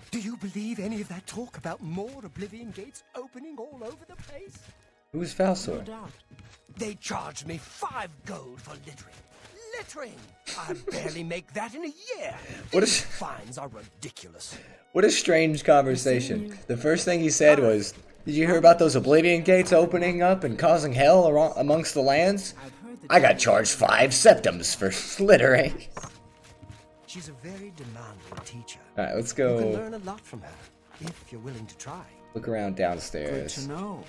Do you believe any of that talk about more Oblivion gates opening all over the place? Who's Falsier? No doubt. They charged me 5 gold for littering. Littering! I barely make that in a year. What is- These fines are ridiculous. What a strange conversation. The first thing he said was, "Did you hear about those Oblivion gates opening up and causing hell amongst the lands? I got charged 5 septums for littering." She's a very demanding teacher. Alright, let's You can go learn a lot from her, if you're willing to try. look around Good downstairs. to know.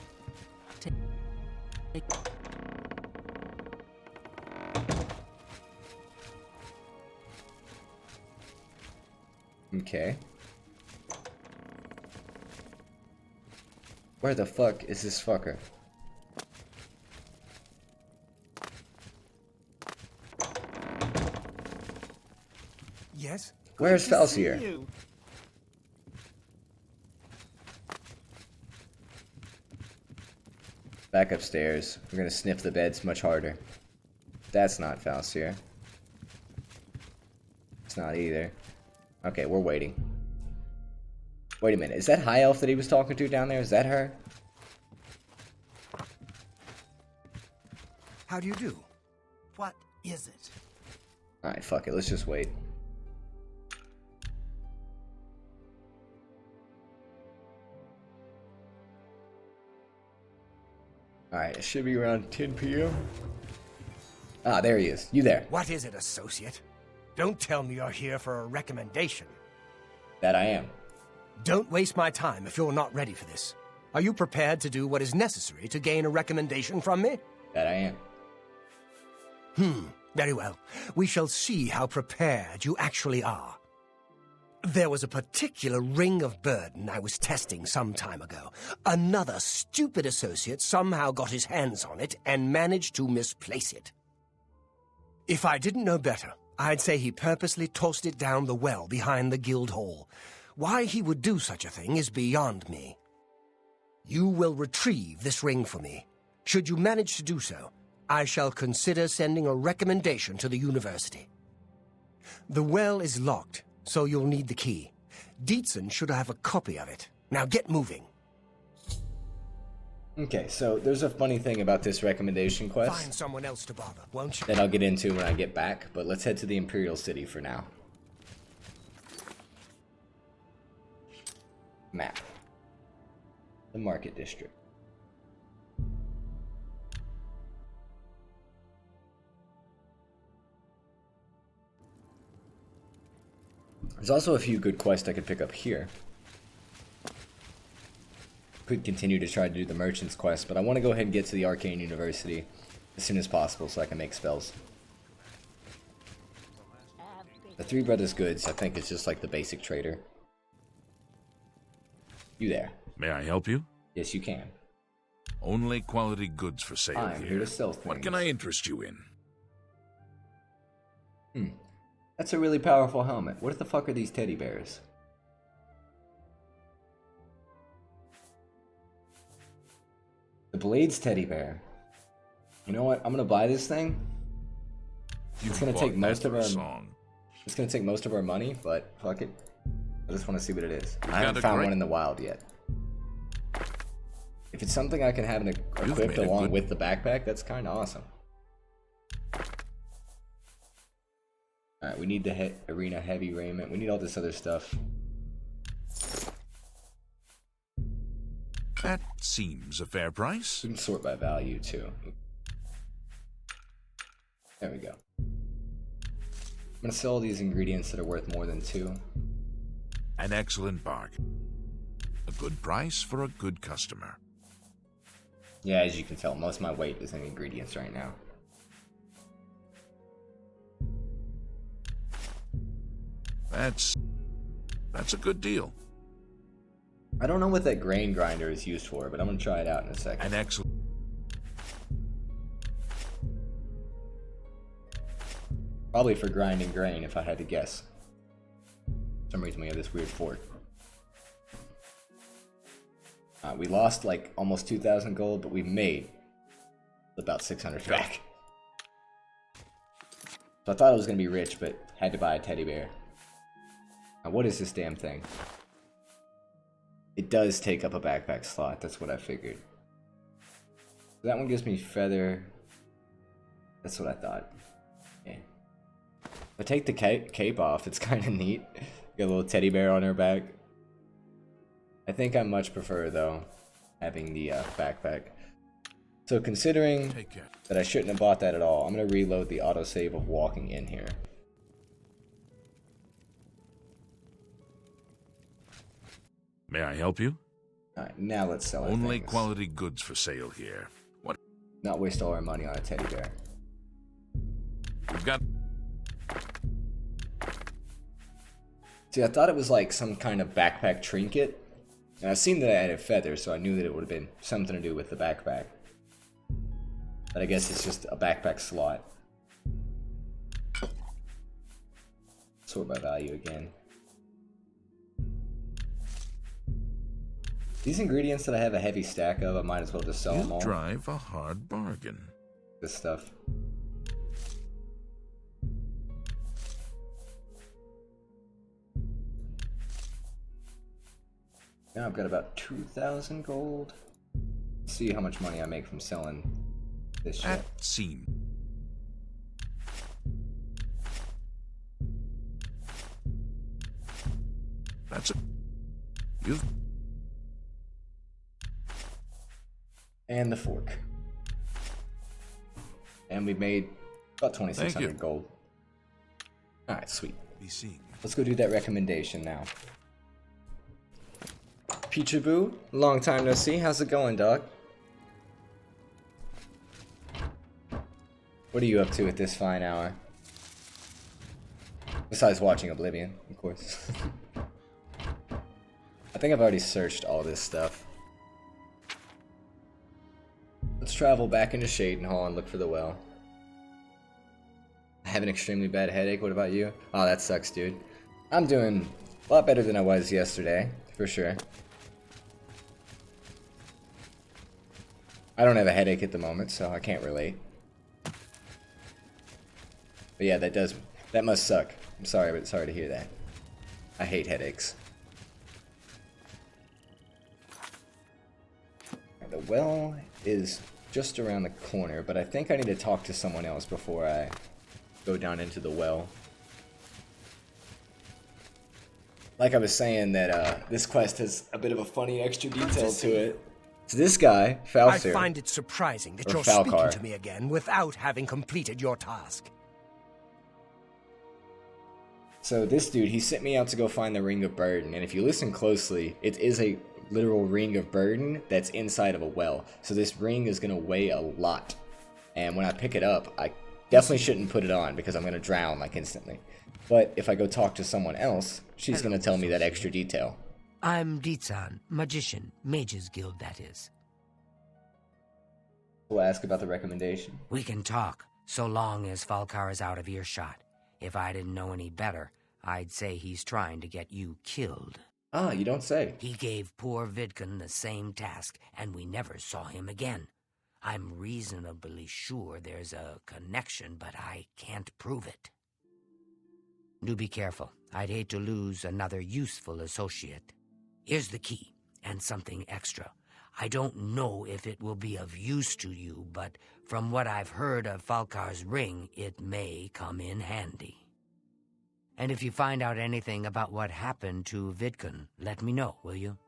Okay. Where the fuck is this fucker? Yes? Where's Good to see Falsier? you. Back upstairs. We're gonna sniff the beds much harder. That's not Falsier. It's not either. Okay, we're waiting. Wait a minute, is that High Elf that he was talking to down there? Is that her? How do you do? What is it? Alright, fuck it, let's just wait. Alright, it should be around 10 p.m. Ah, there he is. You there. What is it, associate? Don't tell me you're here for a recommendation. That I am. Don't waste my time if you're not ready for this. Are you prepared to do what is necessary to gain a recommendation from me? That I am. Very well. We shall see how prepared you actually are. There was a particular ring of burden I was testing some time ago. Another stupid associate somehow got his hands on it and managed to misplace it. If I didn't know better, I'd say he purposely tossed it down the well behind the guild hall. Why he would do such a thing is beyond me. You will retrieve this ring for me. Should you manage to do so, I shall consider sending a recommendation to the university. The well is locked, so you'll need the key. Dietzen should have a copy of it. Now get moving. Okay, so there's a funny thing about this recommendation quest Find someone else to bother, won't you? that I'll get into when I get back, but let's head to the Imperial City for now. Map. The Market District. There's also a few good quests I could pick up here. Could continue to try to do the Merchant's quest, but I want to go ahead and get to the Arcane University as soon as possible so I can make spells. The Three Brothers Goods, I think, is just like the basic trader. You there? May I help you? Yes, you can. Only quality goods for sale I'm here to sell things. What can I interest you in? That's a really powerful helmet. What the fuck are these teddy bears? The Blades teddy bear. You know what? I'm gonna buy this thing. It's gonna take most of our It's gonna take most of our money, but fuck it. I just want to see what it is. I haven't found one in the wild yet. If it's something I can have equipped along with the backpack, that's kind of awesome. Alright, we need the arena heavy raiment. We need all this other stuff. That seems a fair price. We can sort by value too. There we go. I'm gonna sell these ingredients that are worth more than 2. An excellent bargain. A good price for a good customer. Yeah, as you can tell, most of my weight is in ingredients right now. That's a good deal. I don't know what that grain grinder is used for, but I'm gonna try it out in a second. An excellent. Probably for grinding grain, if I had to guess. For some reason we have this weird fork. We lost like almost 2,000 gold, but we made about 600 back. So I thought I was gonna be rich, but had to buy a teddy bear. Now what is this damn thing? It does take up a backpack slot, that's what I figured. That one gives me feather. That's what I thought. Yeah. If I take the cape off, it's kind of neat. Got a little teddy bear on her back. I think I much prefer, though, having the backpack. So considering that I shouldn't have bought that at all, I'm going to reload the autosave of walking in here. May I help you? Alright, now let's sell our Only things. quality goods for sale here. What? Not waste all our money on a teddy bear. We've got. See, I thought it was like some kind of backpack trinket. And I've seen that I added feathers, so I knew that it would have been something to do with the backpack. But I guess it's just a backpack slot. Sort by value again. These ingredients that I have a heavy stack of, I might as well just sell them all. You drive a hard bargain. This stuff. Now I've got about 2,000 gold. Let's see how much money I make from selling this shit. That seems. That's a. You've. And the fork. And we made about Thank 2,600 you. gold. Alright, sweet. Be seeing you. Let's go do that recommendation now. Peachaboo, long time no see. How's it going, dog? What are you up to at this fine hour? Besides watching Oblivion, of course. I think I've already searched all this stuff. Let's travel back into Shadenhall and look for the well. I have an extremely bad headache. What about you? Oh, that sucks, dude. I'm doing a lot better than I was yesterday, for sure. I don't have a headache at the moment, so I can't relate. But yeah, that must suck. I'm sorry, but sorry to hear that. I hate headaches. The well is just around the corner, but I think I need to talk to someone else before I go down into the well. Like I was saying, that this quest has a bit of a funny extra detail to it. So this guy, Falsir, I find it surprising that you're Falcar. speaking to me again without having completed your task. So this dude, he sent me out to go find the Ring of Burden, and if you listen closely, it is a literal Ring of Burden that's inside of a well. So this ring is going to weigh a lot, and when I pick it up, I definitely shouldn't put it on because I'm going to drown like instantly. But if I go talk to someone else, she's going to tell me that extra detail. I'm Ditsan, magician, Mages Guild, that is. We'll ask about the recommendation. We can talk, so long as Falcar is out of earshot. If I didn't know any better, I'd say he's trying to get you killed. Ah, you don't say. He gave poor Vidkun the same task, and we never saw him again. I'm reasonably sure there's a connection, but I can't prove it. Do be careful. I'd hate to lose another useful associate. Here's the key, and something extra. I don't know if it will be of use to you, but from what I've heard of Falcar's ring, it may come in handy. And if you find out anything about what happened to Vidkun, let me know, will you?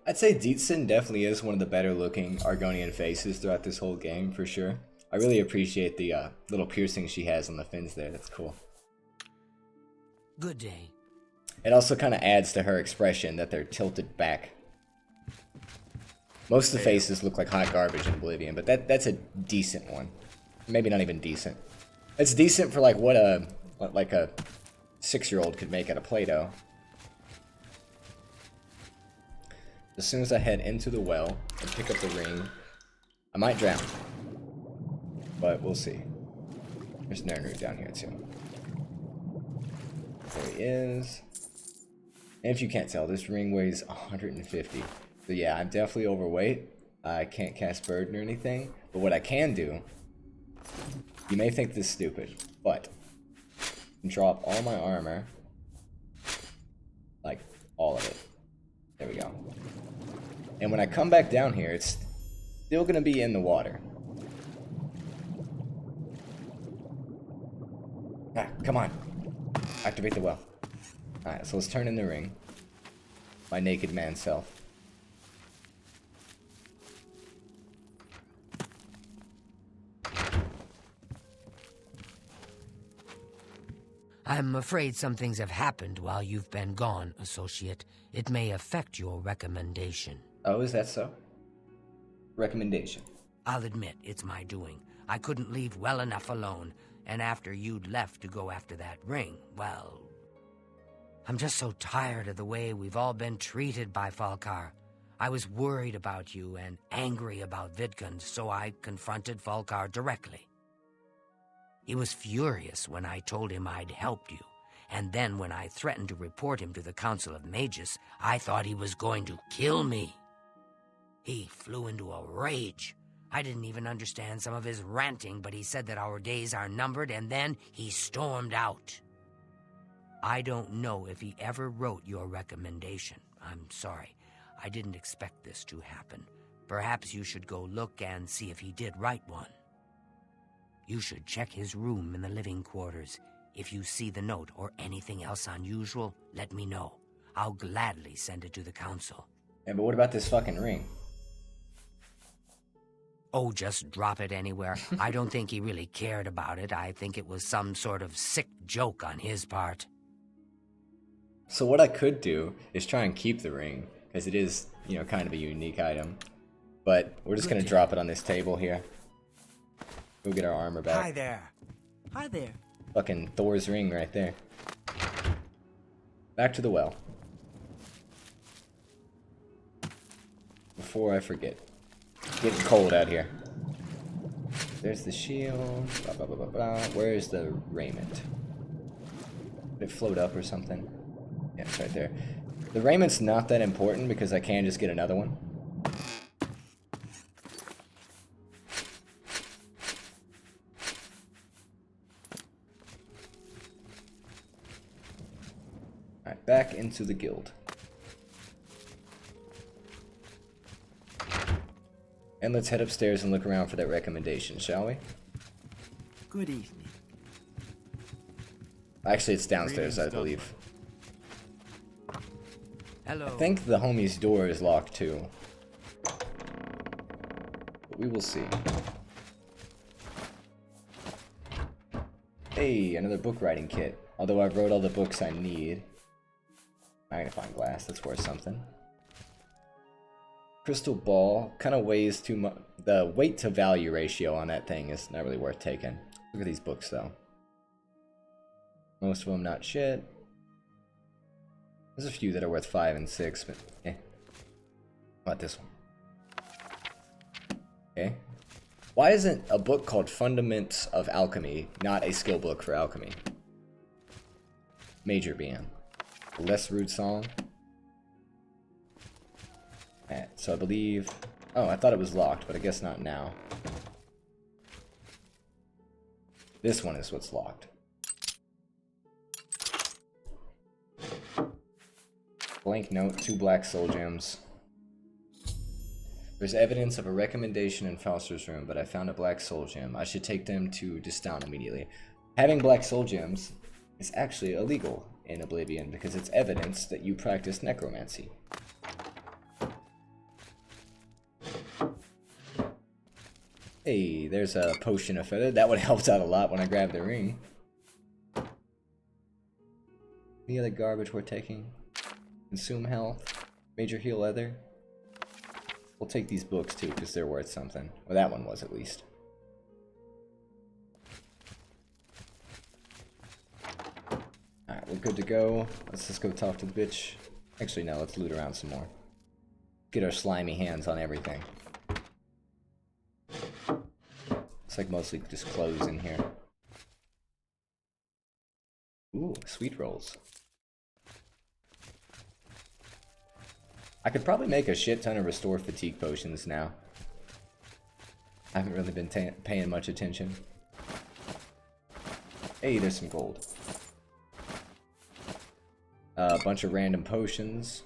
I'd say Dietzen definitely is one of the better looking Argonian faces throughout this whole game, for sure. I really appreciate the little piercing she has on the fins there. That's cool. Good day. It also kind of adds to her expression that they're tilted back. Most of the faces look like hot garbage in Oblivion, but that's a decent one. Maybe not even decent. It's decent for like what a 6-year-old could make out of Play-Doh. As soon as I head into the well and pick up the ring, I might drown. But we'll see. There's Nernru down here too. There he is. And if you can't tell, this ring weighs 150. So yeah, I'm definitely overweight. I can't cast Burden or anything. But what I can do, you may think this is stupid, but I can drop all my armor. Like, all of it. There we go. And when I come back down here, it's still going to be in the water. Ah, come on. Activate the well. Alright, so let's turn in the ring. My naked man self. I'm afraid some things have happened while you've been gone, Associate. It may affect your recommendation. Oh, is that so? Recommendation. I'll admit, it's my doing. I couldn't leave well enough alone, and after you'd left to go after that ring, well... I'm just so tired of the way we've all been treated by Falcar. I was worried about you and angry about Vidkun, so I confronted Falcar directly. He was furious when I told him I'd helped you, and then when I threatened to report him to the Council of Mages, I thought he was going to kill me. He flew into a rage. I didn't even understand some of his ranting, but he said that our days are numbered, and then he stormed out. I don't know if he ever wrote your recommendation. I'm sorry. I didn't expect this to happen. Perhaps you should go look and see if he did write one. You should check his room in the living quarters. If you see the note or anything else unusual, let me know. I'll gladly send it to the council. Yeah, but what about this fucking ring? Oh, just drop it anywhere. I don't think he really cared about it. I think it was some sort of sick joke on his part. So what I could do is try and keep the ring, because it is, you know, kind of a unique item. But we're just going to drop it on this table here. Go get our armor back. Hi there. Hi there. Fucking Thor's ring right there. Back to the well. Before I forget. It's getting cold out here. There's the shield. Blah, blah, blah, blah, blah. Where's the raiment? Did it float up or something? Yeah, it's right there. The raiment's not that important because I can just get another one. Alright, back into the guild. And let's head upstairs and look around for that recommendation, shall we? Good evening. Actually, it's downstairs, I believe. Hello. I think the homie's door is locked too. But we will see. Hey, another book writing kit. Although I've wrote all the books I need. Magnifying glass, that's worth something. Crystal ball kind of weighs too much. The weight to value ratio on that thing is not really worth taking. Look at these books though. Most of them not shit. There's a few that are worth 5 and 6, but eh. How about this one? Okay. Why isn't a book called Fundaments of Alchemy not a skill book for alchemy? Major BM. Less Rude Song. Alright, so I believe... Oh, I thought it was locked, but I guess not now. This one is what's locked. Blank note, 2 black soul gems. There's evidence of a recommendation in Fauster's room, but I found a black soul gem. I should take them to Distown immediately. Having black soul gems is actually illegal in Oblivion because it's evidence that you practice necromancy. Hey, there's a potion of feather. That would have helped out a lot when I grabbed the ring. Any other garbage we're taking? Consume health. Major heal leather. We'll take these books too, because they're worth something. Well, that one was at least. Alright, we're good to go. Let's just go talk to the bitch. Actually, no, let's loot around some more. Get our slimy hands on everything. It's like mostly just clothes in here. Ooh, sweet rolls. I could probably make a shit ton of restore fatigue potions now. I haven't really been paying much attention. Hey, there's some gold. A bunch of random potions.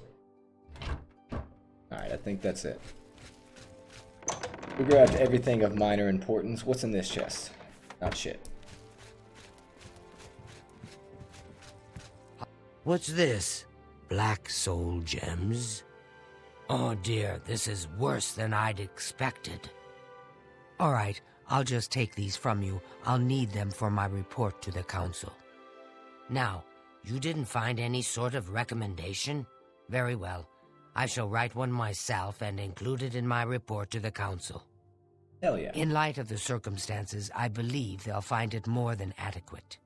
Alright, I think that's it. We grabbed everything of minor importance. What's in this chest? Not shit. What's this? Black soul gems? Oh dear, this is worse than I'd expected. All right, I'll just take these from you. I'll need them for my report to the council. Now, you didn't find any sort of recommendation? Very well. I shall write one myself and include it in my report to the council. Hell yeah. In light of the circumstances, I believe they'll find it more than adequate.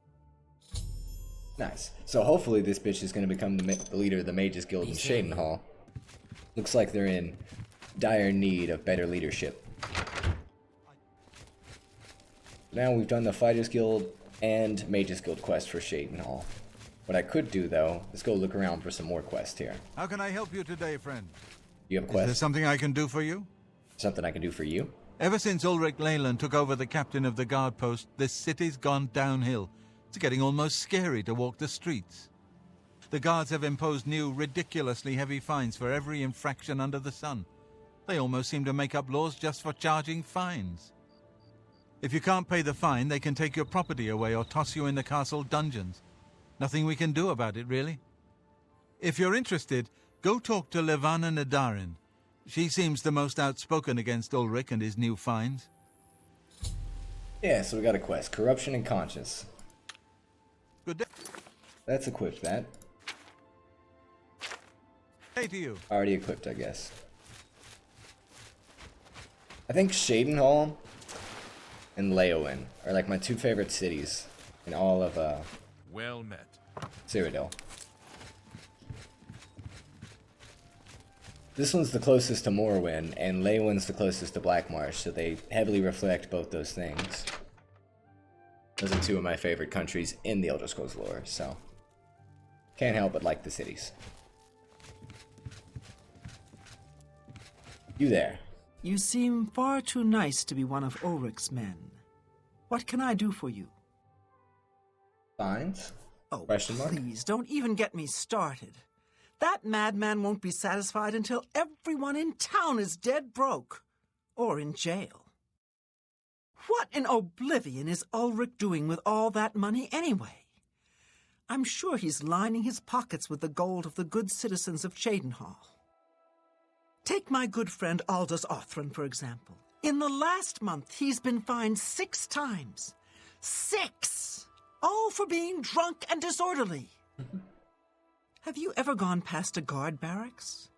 Nice. So hopefully this bitch is going to become the leader of the Mages Guild in Shadenhall. Looks like they're in dire need of better leadership. Now we've done the Fighters Guild and Mages Guild quest for Shadenhall. What I could do, though, is go look around for some more quests here. How can I help you today, friend? You have a Is there quest? something I can do for you? Something I can do for you? Ever since Ulrich Leyland took over the captain of the guard post, this city's gone downhill. It's getting almost scary to walk the streets. The guards have imposed new, ridiculously heavy fines for every infraction under the sun. They almost seem to make up laws just for charging fines. If you can't pay the fine, they can take your property away or toss you in the castle dungeons. Nothing we can do about it, really. If you're interested, go talk to Levana Nadarin. She seems the most outspoken against Ulrich and his new fines. Yeah, so we got a quest. Corruption and Conscience. Good day. Let's equip that. Hey to you. Already equipped, I guess. I think Shadenhall and Leowen are like my two favorite cities in all of Well met. Cyrodil. This one's the closest to Morrowind, and Leowen's the closest to Blackmarsh, so they heavily reflect both those things. Those are two of my favorite countries in the Elder Scrolls lore, so can't help but like the cities. You there? You seem far too nice to be one of Ulrich's men. What can I do for you? Fines? Oh, Question mark? please, don't even get me started. That madman won't be satisfied until everyone in town is dead broke. Or in jail. What in Oblivion is Ulrich doing with all that money anyway? I'm sure he's lining his pockets with the gold of the good citizens of Shadenhall. Take my good friend Aldous Othran, for example. In the last month, he's been fined 6 times. 6! All for being drunk and disorderly. Have you ever gone past a guard barracks?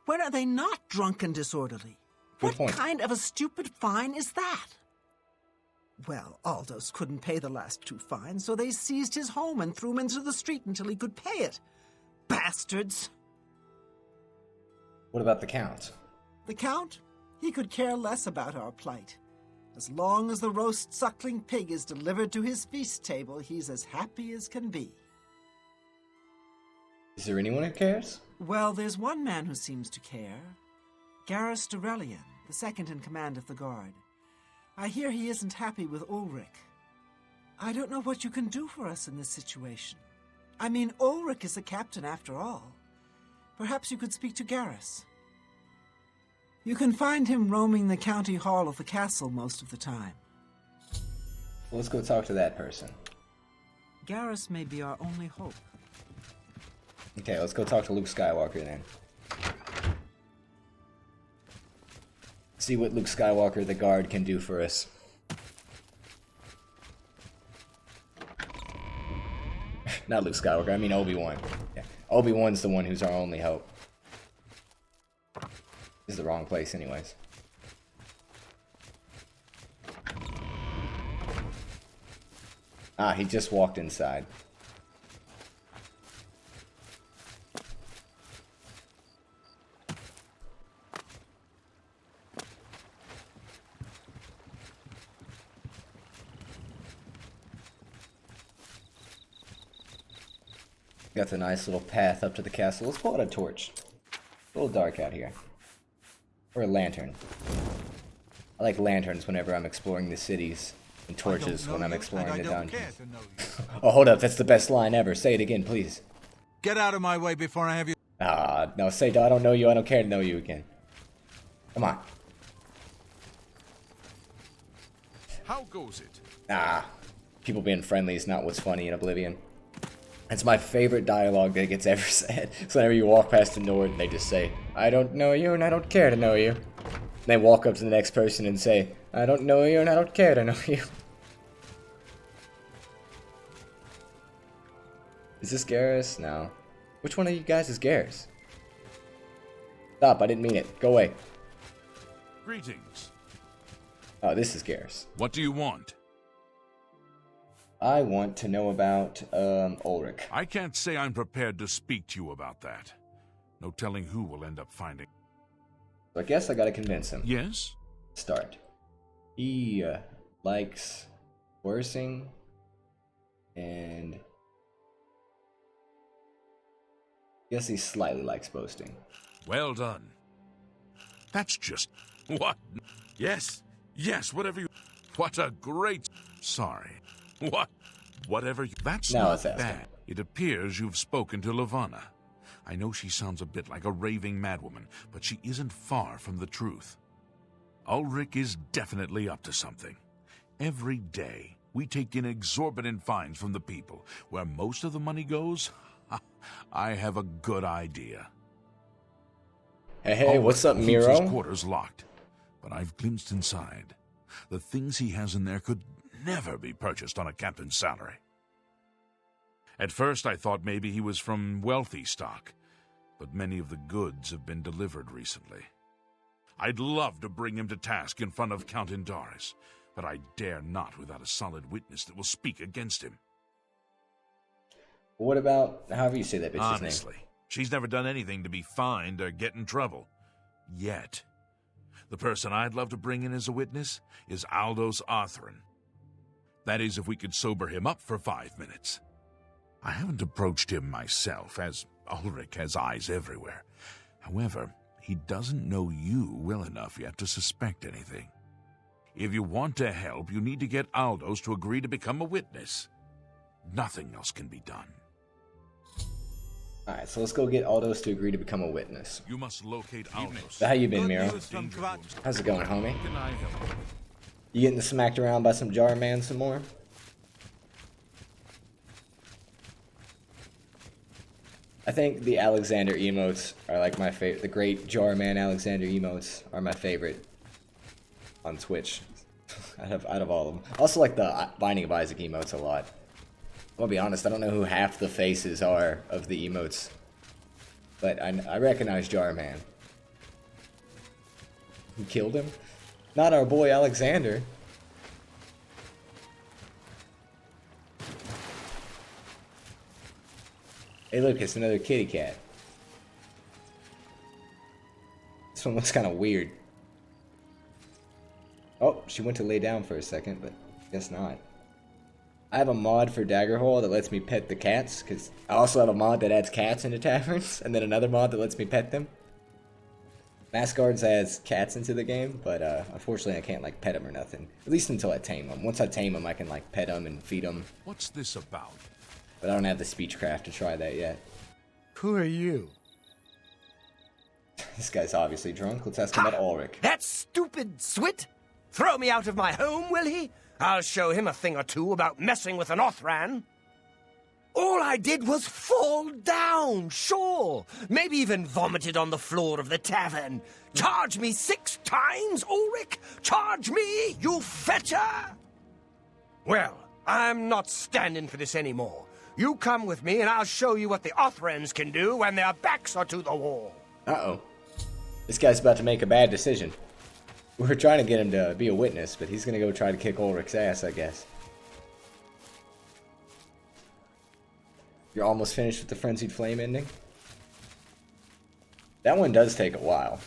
When are they not drunk and disorderly? Good What point. kind of a stupid fine is that? Well, Aldous couldn't pay the last 2 fines, so they seized his home and threw him into the street until he could pay it. Bastards! What about the Count? The Count? He could care less about our plight. As long as the roast suckling pig is delivered to his feast table, he's as happy as can be. Is there anyone who cares? Well, there's one man who seems to care. Garrus Durelian, the second in command of the guard. I hear he isn't happy with Ulrich. I don't know what you can do for us in this situation. I mean, Ulrich is the captain after all. Perhaps you could speak to Garrus. You can find him roaming the county hall of the castle most of the time. Well, let's go talk to that person. Garrus may be our only hope. Okay, let's go talk to Luke Skywalker then. See what Luke Skywalker, the guard, can do for us. Not Luke Skywalker, I mean Obi-Wan. Yeah. Obi-Wan's the one who's our only hope. This is the wrong place anyways. Ah, he just walked inside. Got a nice little path up to the castle. Let's pull out a torch. A little dark out here. Or a lantern. I like lanterns whenever I'm exploring the cities, and torches when I'm exploring the dungeons. Oh, hold up. That's the best line ever. Say it again, please. Get out of my way before I have you. Ah, no, say I don't know you. I don't care to know you again. Come on. How goes it? Ah, people being friendly is not what's funny in Oblivion. It's my favorite dialogue that gets ever said. So whenever you walk past the Nord, they just say, I don't know you and I don't care to know you. And they walk up to the next person and say, I don't know you and I don't care to know you. Is this Garrus? No. Which one of you guys is Garrus? Stop, I didn't mean it. Go away. Greetings. Oh, this is Garrus. What do you want? I want to know about, Ulrich. I can't say I'm prepared to speak to you about that. No telling who will end up finding. So I guess I gotta convince him. Yes? Start. He, likes coercing, and I guess he slightly likes boasting. Well done. That's just... What? Yes, whatever you... What a great... Sorry. What? Whatever you... That's Now not let's ask bad. him. It appears you've spoken to Levana. I know she sounds a bit like a raving madwoman, but she isn't far from the truth. Ulrich is definitely up to something. Every day, we take in exorbitant fines from the people. Where most of the money goes, I have a good idea. Hey, what's up, Keeps Miro? his quarters locked, but I've glimpsed inside. The things he has in there could never be purchased on a captain's salary. At first, I thought maybe he was from wealthy stock, but many of the goods have been delivered recently. I'd love to bring him to task in front of Count Indaris, but I dare not without a solid witness that will speak against him. What about, however you say that bitch's name? Honestly, she's never done anything to be fined or get in trouble. Yet. The person I'd love to bring in as a witness is Aldous Arthurn. That is, if we could sober him up for 5 minutes. I haven't approached him myself, as Ulrich has eyes everywhere. However, he doesn't know you well enough yet to suspect anything. If you want to help, you need to get Aldous to agree to become a witness. Nothing else can be done. Alright, so let's go get Aldous to agree to become a witness. You must locate Aldous. So how you been, Good Miro? news from Kvatch. How's it going, homie? How can I help? You getting smacked around by some jar man some more? I think the Alexander emotes are like my favorite. The great jar man Alexander emotes are my favorite on Twitch out of all of them. I also like the Binding of Isaac emotes a lot. I'm gonna be honest, I don't know who half the faces are of the emotes, but I recognize Jar Man. Who killed him? Not our boy Alexander. Hey look, it's another kitty cat. This one looks kind of weird. Oh, she went to lay down for a second, but guess not. I have a mod for Daggerfall that lets me pet the cats, because I also have a mod that adds cats into taverns, and then another mod that lets me pet them. Maskar adds cats into the game, but unfortunately I can't like pet them or nothing. At least until I tame them. Once I tame them, I can like pet them and feed them. What's this about? But I don't have the speechcraft to try that yet. Who are you? This guy's obviously drunk. Let's ask him about Ulrich. That stupid Swit? Throw me out of my home, will he? I'll show him a thing or two about messing with an Othran. All I did was fall down, sure. Maybe even vomited on the floor of the tavern. Charge me 6 times, Ulrich? Charge me, you fetcher! Well, I'm not standing for this anymore. You come with me and I'll show you what the Othrans can do when their backs are to the wall. Uh-oh. This guy's about to make a bad decision. We were trying to get him to be a witness, but he's gonna go try to kick Ulrich's ass, I guess. You're almost finished with the Frenzied Flame ending? That one does take a while.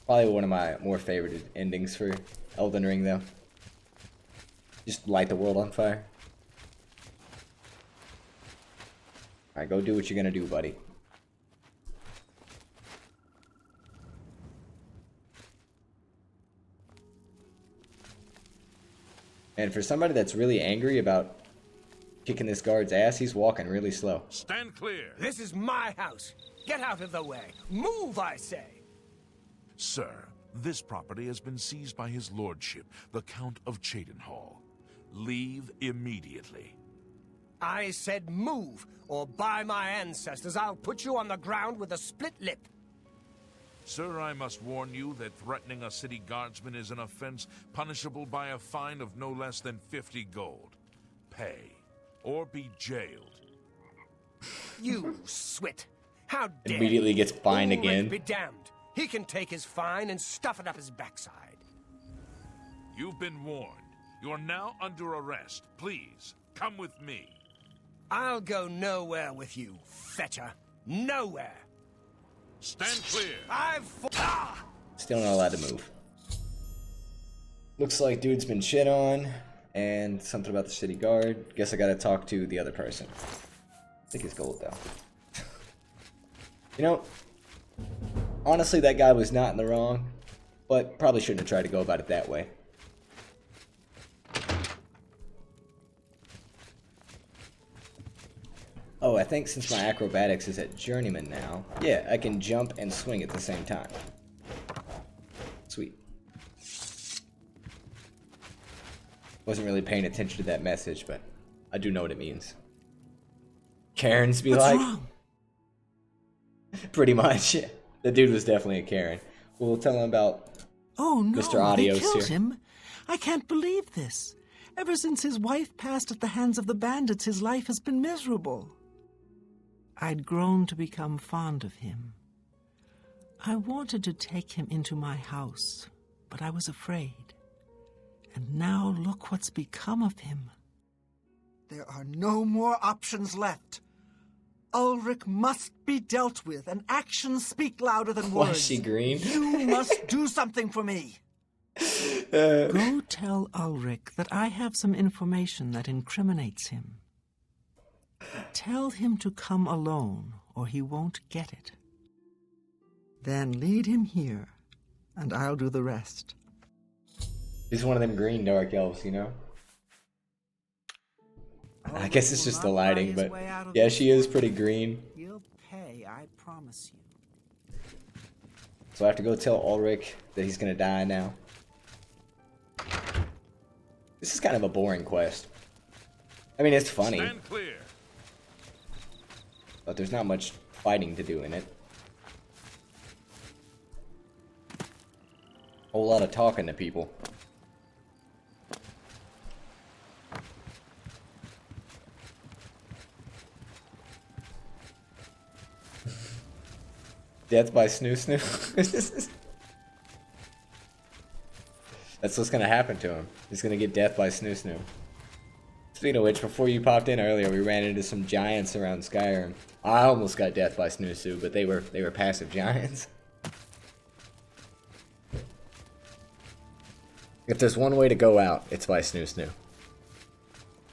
Probably one of my more favorited endings for Elden Ring, though. Just light the world on fire. Alright, go do what you're gonna do, buddy. And for somebody that's really angry about kicking this guard's ass, he's walking really slow. Stand clear. This is my house. Get out of the way. Move, I say. Sir, this property has been seized by his lordship, the Count of Cheydinhal. Leave immediately. I said move, or by my ancestors, I'll put you on the ground with a split lip. Sir, I must warn you that threatening a city guardsman is an offense punishable by a fine of no less than 50 gold. Pay, or be jailed. You Swit. How dare Immediately gets fined Ulrich again. be damned. He can take his fine and stuff it up his backside. You've been warned. You are now under arrest. Please, come with me. I'll go nowhere with you, fetcher. Nowhere. Stand clear. Still not allowed to move. Looks like dude's been shit on, and something about the city guard. Guess I gotta talk to the other person. I think it's gold, though. You know, honestly, that guy was not in the wrong, but probably shouldn't have tried to go about it that way. Oh, I think since my acrobatics is at Journeyman now, yeah, I can jump and swing at the same time. Sweet. Wasn't really paying attention to that message, but I do know what it means. Karens be What's like? wrong? Pretty much. The dude was definitely a Karen. We'll tell him about Oh no, Mr. Audios they killed here. him. I can't believe this. Ever since his wife passed at the hands of the bandits, his life has been miserable. I'd grown to become fond of him. I wanted to take him into my house, but I was afraid. And now look what's become of him. There are no more options left. Ulrich must be dealt with, and actions speak louder than words. Why is she green? You must do something for me. Go tell Ulrich that I have some information that incriminates him. Tell him to come alone, or he won't get it. Then lead him here, and I'll do the rest. He's one of them green dark elves, you know? I guess it's just the lighting, but yeah, she is pretty green. He'll pay, I promise you. So I have to go tell Ulrich that he's gonna die now. This is kind of a boring quest. I mean, it's funny, Stand clear. but there's not much fighting to do in it. Whole lot of talking to people. Death by Snoo Snoo. That's what's gonna happen to him. He's gonna get death by Snoo Snoo. Speaking of which, before you popped in earlier, we ran into some giants around Skyrim. I almost got death by Snoo Snoo, but they were passive giants. If there's one way to go out, it's by Snoo Snoo.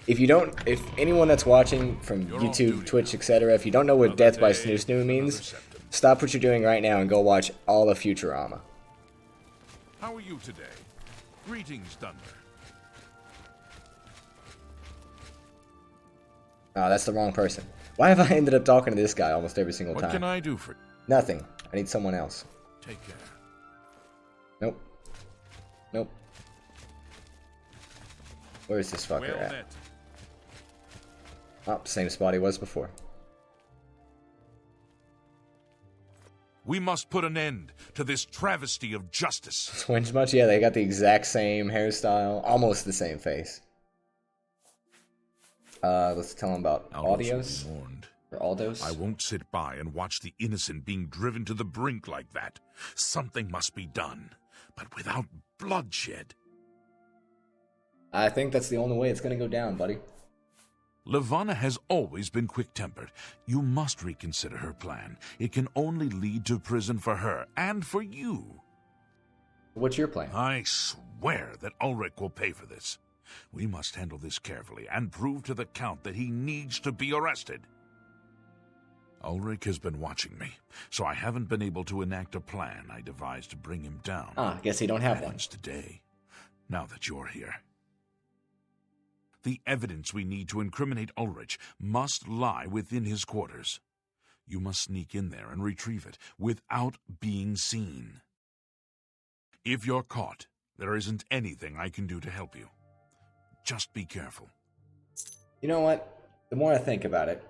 If anyone that's watching from YouTube, Twitch, etc., if you don't know what death by Snoo Snoo means, stop what you're doing right now and go watch all of Futurama. How are you today? Greetings, Dunmer. Oh, that's the wrong person. Why have I ended up talking to this guy almost every single time? What can I do for you? Nothing. I need someone else. Take care. Nope. Nope. Where is this fucker Well at? met. Oh, same spot he was before. We must put an end to this travesty of justice. Swinge much? Yeah, they got the exact same hairstyle, almost the same face. Let's tell him about audios. Warned. Or Aldos. I won't sit by and watch the innocent being driven to the brink like that. Something must be done, but without bloodshed. I think that's the only way it's gonna go down, buddy. Levana has always been quick-tempered. You must reconsider her plan. It can only lead to prison for her and for you. What's your plan? I swear that Ulrich will pay for this. We must handle this carefully and prove to the Count that he needs to be arrested. Ulrich has been watching me, so I haven't been able to enact a plan I devised to bring him down. Ah, guess you don't have That one. ends today, now that you're here. The evidence we need to incriminate Ulrich must lie within his quarters. You must sneak in there and retrieve it without being seen. If you're caught, there isn't anything I can do to help you. Just be careful. You know what? The more I think about it,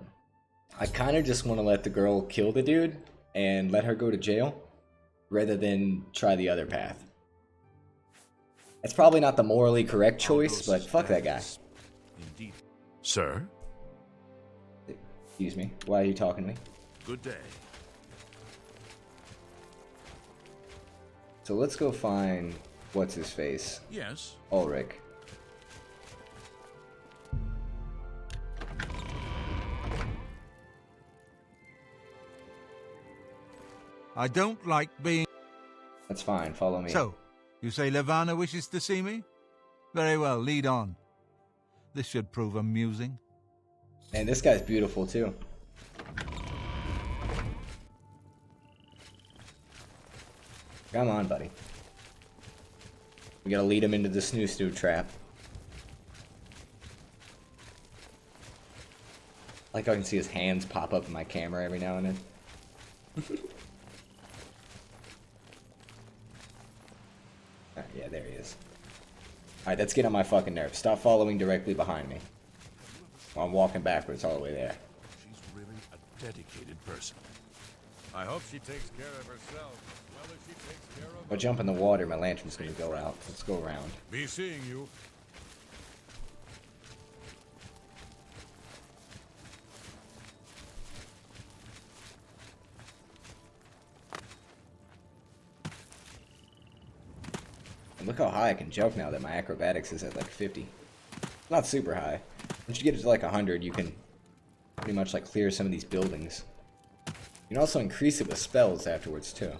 I kind of just want to let the girl kill the dude and let her go to jail rather than try the other path. It's probably not the morally correct choice, but fuck that guy. Indeed. Sir? Excuse me. Why are you talking to me? Good day. So let's go find what's his face. Yes. Ulrich. I don't like being... That's fine. Follow me. So, you say Levana wishes to see me? Very well, lead on. This should prove amusing. And this guy's beautiful too. Come on, buddy. We gotta lead him into the Snoo Snoo trap. Like I can see his hands pop up in my camera every now and then. Yeah, there he is. Alright, that's getting on my fucking nerves. Stop following directly behind me. I'm walking backwards all the way there. She's really a dedicated person. I hope she takes care of herself. Well, if she takes care of If I jump in the water, my lantern's gonna go out. Let's go around. Be seeing you. And look how high I can jump now that my acrobatics is at like 50. Not super high. Once you get it to like 100, you can pretty much like clear some of these buildings. You can also increase it with spells afterwards too.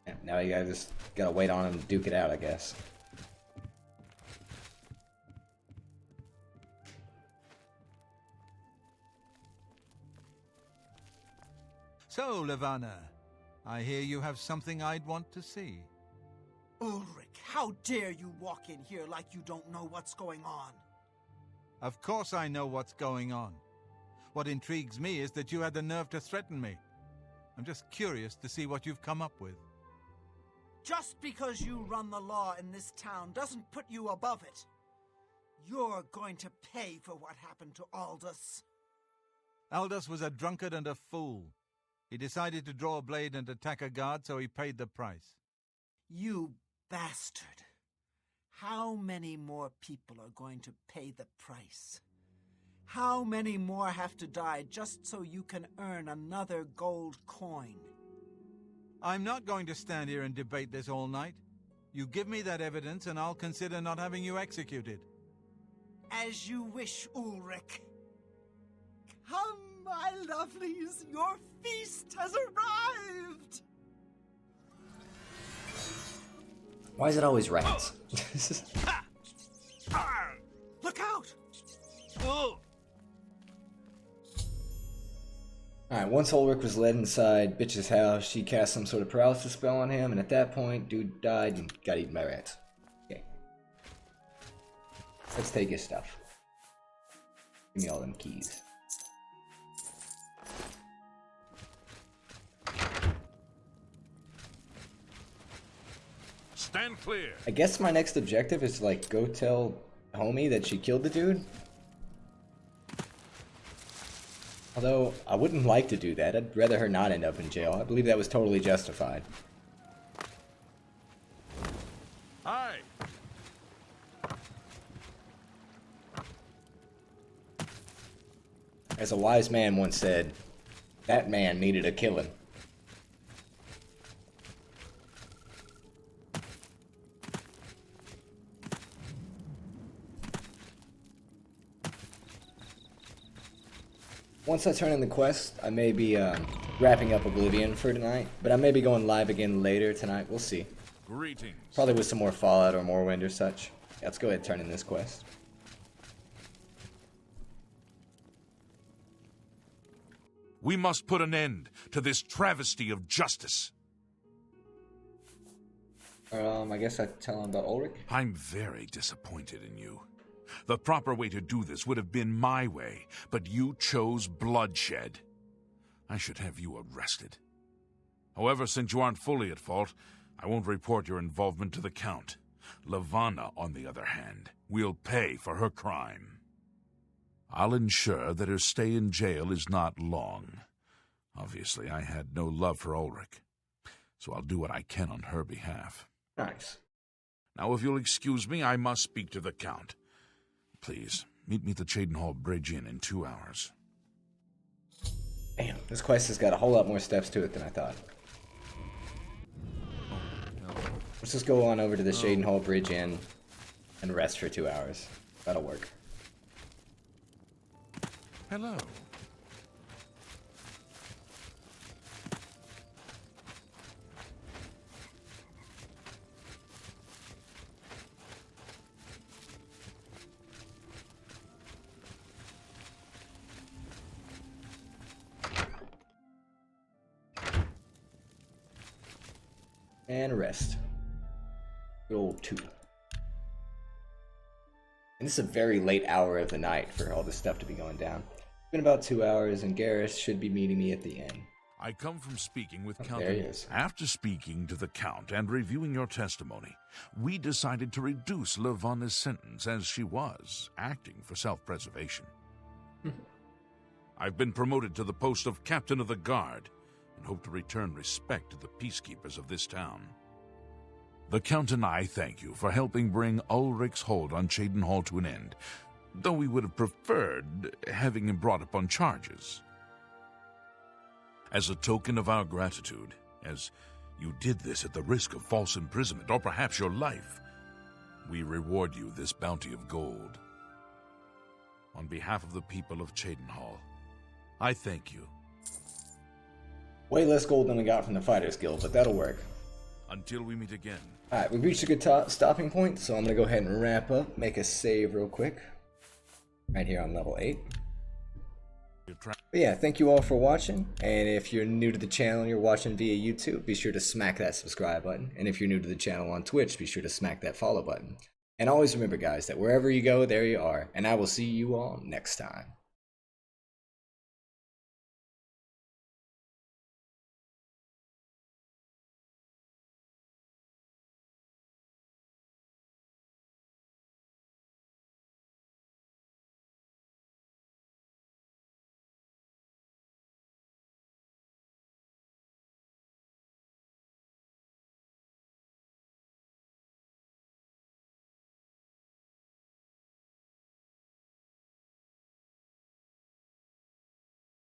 Yeah, now you just gotta wait on him to duke it out, I guess. So, Levana, I hear you have something I'd want to see. Ulrich, how dare you walk in here like you don't know what's going on? Of course I know what's going on. What intrigues me is that you had the nerve to threaten me. I'm just curious to see what you've come up with. Just because you run the law in this town doesn't put you above it. You're going to pay for what happened to Aldous. Aldous was a drunkard and a fool. He decided to draw a blade and attack a guard, so he paid the price. You bastard. How many more people are going to pay the price? How many more have to die just so you can earn another gold coin? I'm not going to stand here and debate this all night. You give me that evidence and I'll consider not having you executed. As you wish, Ulrich. Come, my lovelies, your feast has arrived! Why is it always rats? Look out! Alright, once Ulrich was led inside Bitch's house, she cast some sort of paralysis spell on him, and at that point, dude died and got eaten by rats. Okay. Let's take his stuff. Give me all them keys. Stand clear. I guess my next objective is to, like, go tell homie that she killed the dude. Although, I wouldn't like to do that. I'd rather her not end up in jail. I believe that was totally justified. Hi. As a wise man once said, that man needed a killing. Once I turn in the quest, I may be wrapping up Oblivion for tonight, but I may be going live again later tonight. We'll see. Greetings. Probably with some more Fallout or Morrowind or such. Yeah, let's go ahead and turn in this quest. We must put an end to this travesty of justice. I guess I tell him about Ulrich. I'm very disappointed in you. The proper way to do this would have been my way, but you chose bloodshed. I should have you arrested. However, since you aren't fully at fault, I won't report your involvement to the Count. Levana, on the other hand, will pay for her crime. I'll ensure that her stay in jail is not long. Obviously, I had no love for Ulrich, so I'll do what I can on her behalf. Nice. Now, if you'll excuse me, I must speak to the Count. Please, meet me at the Cheydinhall Bridge Inn in 2 hours. Damn, this quest has got a whole lot more steps to it than I thought. Let's just go on over to the Cheydinhall Bridge Inn and rest for 2 hours. That'll work. Hello. And rest. Good old 2. And this is a very late hour of the night for all this stuff to be going down. It's been about 2 hours, and Garrus should be meeting me at the inn. I come from speaking with Count. There he is. After speaking to the Count and reviewing your testimony, we decided to reduce Levana's sentence as she was acting for self-preservation. I've been promoted to the post of Captain of the Guard and hope to return respect to the peacekeepers of this town. The Count and I thank you for helping bring Ulrich's hold on Cheydinhall to an end. though we would have preferred having him brought up on charges. As a token of our gratitude, as you did this at the risk of false imprisonment or perhaps your life, we reward you this bounty of gold. On behalf of the people of Cheydinhal, I thank you. Way less gold than we got from the Fighters Guild, but that'll work. Until we meet again. Alright, we've reached a good stopping point, so I'm going to go ahead and wrap up, make a save real quick. Right here on level 8. But yeah, thank you all for watching, and if you're new to the channel and you're watching via YouTube, be sure to smack that subscribe button, and if you're new to the channel on Twitch, be sure to smack that follow button. And always remember, guys, that wherever you go, there you are, and I will see you all next time.